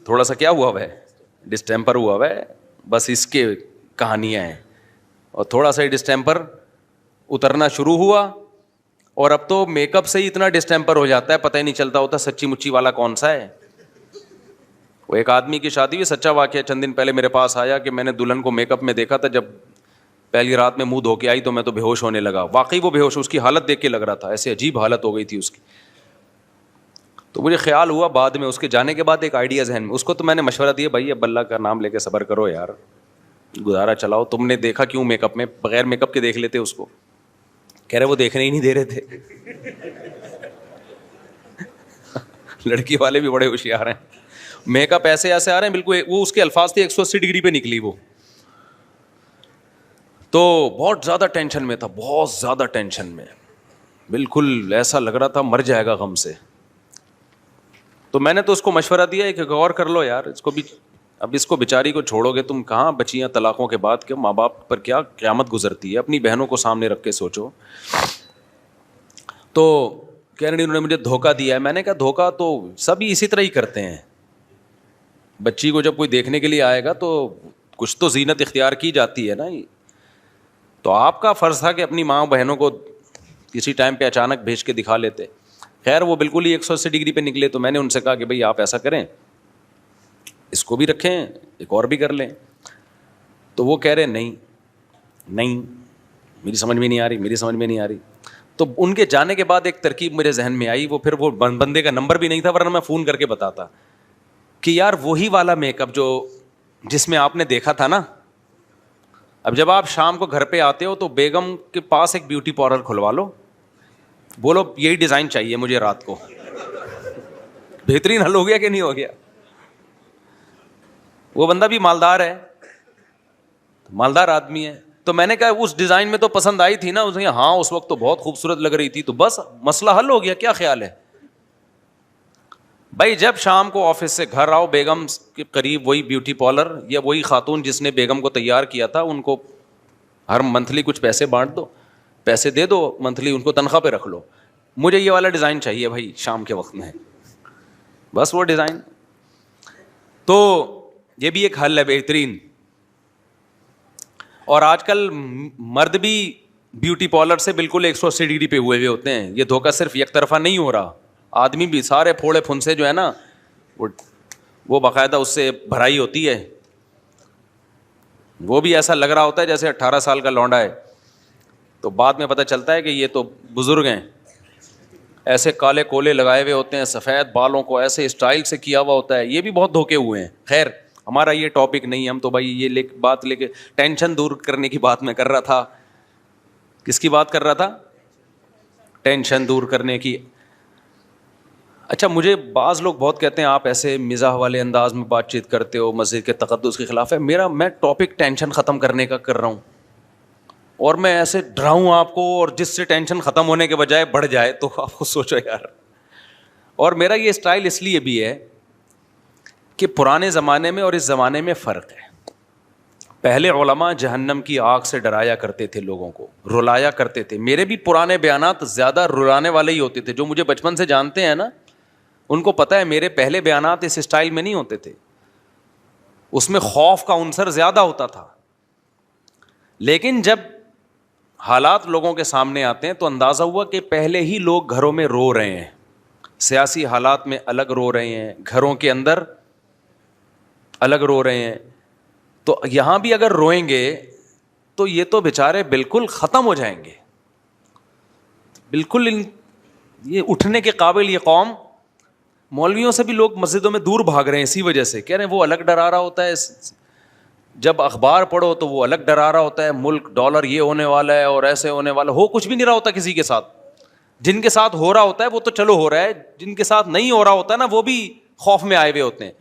تھوڑا سا کیا ہوا ہے، ڈسٹیمپر ہوا ہے. بس اس کے کہانیاں ہیں. اور تھوڑا سا ڈسٹیمپر اترنا شروع ہوا، اور اب تو میک اپ سے ہی اتنا ڈسٹیمپر ہو جاتا ہے پتہ ہی نہیں چلتا ہوتا سچی مچی والا کون سا ہے. ایک آدمی کی شادی ہوئی، سچا واقعہ، چند دن پہلے میرے پاس آیا کہ میں نے دلہن کو میک اپ میں دیکھا تھا، جب پہلی رات میں منہ دھو کے آئی تو میں تو بے ہوش ہونے لگا. واقعی وہ بے ہوش, اس کی حالت دیکھ کے لگ رہا تھا ایسے عجیب حالت ہو گئی تھی اس کی. تو مجھے خیال ہوا بعد میں, اس کے جانے کے بعد ایک آئیڈیا ذہن میں, اس کو تو میں نے مشورہ دیا, بھائی اب اللہ کا نام لے کے صبر کرو یار, گزارا چلاؤ. تم نے دیکھا کیوں میک اپ میں, بغیر میک اپ کے دیکھ لیتے اس کو. کہہ رہے وہ دیکھنے ہی نہیں دے رہے تھے. لڑکی والے بھی بڑے ہوشیار ہیں, میک اپ ایسے ایسے آ رہے ہیں بالکل, وہ اس کے الفاظ تھے 180 ڈگری پہ نکلی وہ. تو بہت زیادہ ٹینشن میں تھا, بہت زیادہ ٹینشن میں, بالکل ایسا لگ رہا تھا مر جائے گا غم سے. تو میں نے تو اس کو مشورہ دیا کہ غور کر لو یار, اس کو بھی اب اس کو بیچاری کو چھوڑو گے تم, کہاں بچیاں طلاقوں کے بعد کہ ماں باپ پر کیا قیامت گزرتی ہے, اپنی بہنوں کو سامنے رکھ کے سوچو. تو کہہ رہے انہوں نے مجھے دھوکہ دیا ہے. میں نے کہا دھوکہ تو سبھی اسی طرح ہی کرتے ہیں. بچی کو جب کوئی دیکھنے کے لیے آئے گا تو کچھ تو زینت اختیار کی جاتی ہے نا. تو آپ کا فرض تھا کہ اپنی ماں بہنوں کو کسی ٹائم پہ اچانک بھیج کے دکھا لیتے. خیر وہ بالکل ہی 180 ڈگری پہ نکلے. تو میں نے ان سے کہا کہ بھائی آپ ایسا کریں, اس کو بھی رکھیں, ایک اور بھی کر لیں. تو وہ کہہ رہے نہیں میری سمجھ میں نہیں آ رہی. تو ان کے جانے کے بعد ایک ترکیب میرے ذہن میں آئی, وہ پھر وہ بندے کا نمبر بھی نہیں تھا ورنہ میں فون کر کے بتاتا کہ یار وہی والا میک اپ جو جس میں آپ نے دیکھا تھا نا, اب جب آپ شام کو گھر پہ آتے ہو تو بیگم کے پاس ایک بیوٹی پارلر کھلوا لو, بولو یہی ڈیزائن چاہیے مجھے رات کو. بہترین حل ہو گیا کہ نہیں ہو گیا؟ وہ بندہ بھی مالدار ہے, مالدار آدمی ہے. تو میں نے کہا اس ڈیزائن میں تو پسند آئی تھی نا, اس نے ہاں اس وقت تو بہت خوبصورت لگ رہی تھی. تو بس مسئلہ حل ہو گیا. کیا خیال ہے بھائی؟ جب شام کو آفس سے گھر آؤ, بیگم کے قریب وہی بیوٹی پارلر یا وہی خاتون جس نے بیگم کو تیار کیا تھا, ان کو ہر منتھلی کچھ پیسے بانٹ دو, پیسے دے دو منتھلی, ان کو تنخواہ پہ رکھ لو, مجھے یہ والا ڈیزائن چاہیے بھائی شام کے وقت میں, بس وہ ڈیزائن. تو یہ بھی ایک حل ہے بہترین. اور آج کل مرد بھی بیوٹی پارلر سے بالکل 180 ڈگری پہ ہوئے ہوتے ہیں. یہ دھوکہ صرف یک طرفہ نہیں ہو رہا, آدمی بھی سارے پھوڑے پھنسے جو ہے نا وہ باقاعدہ اس سے بھرائی ہوتی ہے. وہ بھی ایسا لگ رہا ہوتا ہے جیسے 18 سال کا لونڈا ہے, تو بعد میں پتہ چلتا ہے کہ یہ تو بزرگ ہیں. ایسے کالے کولے لگائے ہوئے ہوتے ہیں, سفید بالوں کو ایسے اسٹائل سے کیا ہوا ہوتا ہے. یہ بھی بہت دھوکے ہوئے ہیں. خیر ہمارا یہ ٹاپک نہیں, ہم تو بھائی یہ بات لے کے ٹینشن دور کرنے کی بات میں کر رہا تھا. کس کی بات کر رہا تھا؟ ٹینشن دور کرنے کی. اچھا مجھے بعض لوگ بہت کہتے ہیں آپ ایسے مزاح والے انداز میں بات چیت کرتے ہو, مسجد کے تقدس کے خلاف ہے. میں ٹاپک ٹینشن ختم کرنے کا کر رہا ہوں, اور میں ایسے ڈراؤں آپ کو, اور جس سے ٹینشن ختم ہونے کے بجائے بڑھ جائے, تو آپ کو سوچو یار. اور میرا یہ اسٹائل اس لیے بھی ہے کہ پرانے زمانے میں اور اس زمانے میں فرق ہے. پہلے علماء جہنم کی آگ سے ڈرایا کرتے تھے, لوگوں کو رلایا کرتے تھے. میرے بھی پرانے بیانات زیادہ رلانے والے ہی ہوتے تھے. جو مجھے بچپن سے جانتے ہیں نا, ان کو پتہ ہے میرے پہلے بیانات اس اسٹائل میں نہیں ہوتے تھے, اس میں خوف کا عنصر زیادہ ہوتا تھا. لیکن جب حالات لوگوں کے سامنے آتے ہیں تو اندازہ ہوا کہ پہلے ہی لوگ گھروں میں رو رہے ہیں, سیاسی حالات میں الگ رو رہے ہیں, گھروں کے اندر الگ رو رہے ہیں. تو یہاں بھی اگر روئیں گے تو یہ تو بیچارے بالکل ختم ہو جائیں گے, بالکل یہ اٹھنے کے قابل یہ قوم. مولویوں سے بھی لوگ مسجدوں میں دور بھاگ رہے ہیں اسی وجہ سے. کہہ رہے ہیں وہ الگ ڈرا رہا ہوتا ہے, جب اخبار پڑھو تو وہ الگ ڈرا رہا ہوتا ہے, ملک ڈالر یہ ہونے والا ہے اور ایسے ہونے والا. ہو کچھ بھی نہیں رہا ہوتا کسی کے ساتھ. جن کے ساتھ ہو رہا ہوتا ہے وہ تو چلو ہو رہا ہے, جن کے ساتھ نہیں ہو رہا ہوتا ہے نا, وہ بھی خوف میں آئے ہوئے ہوتے ہیں.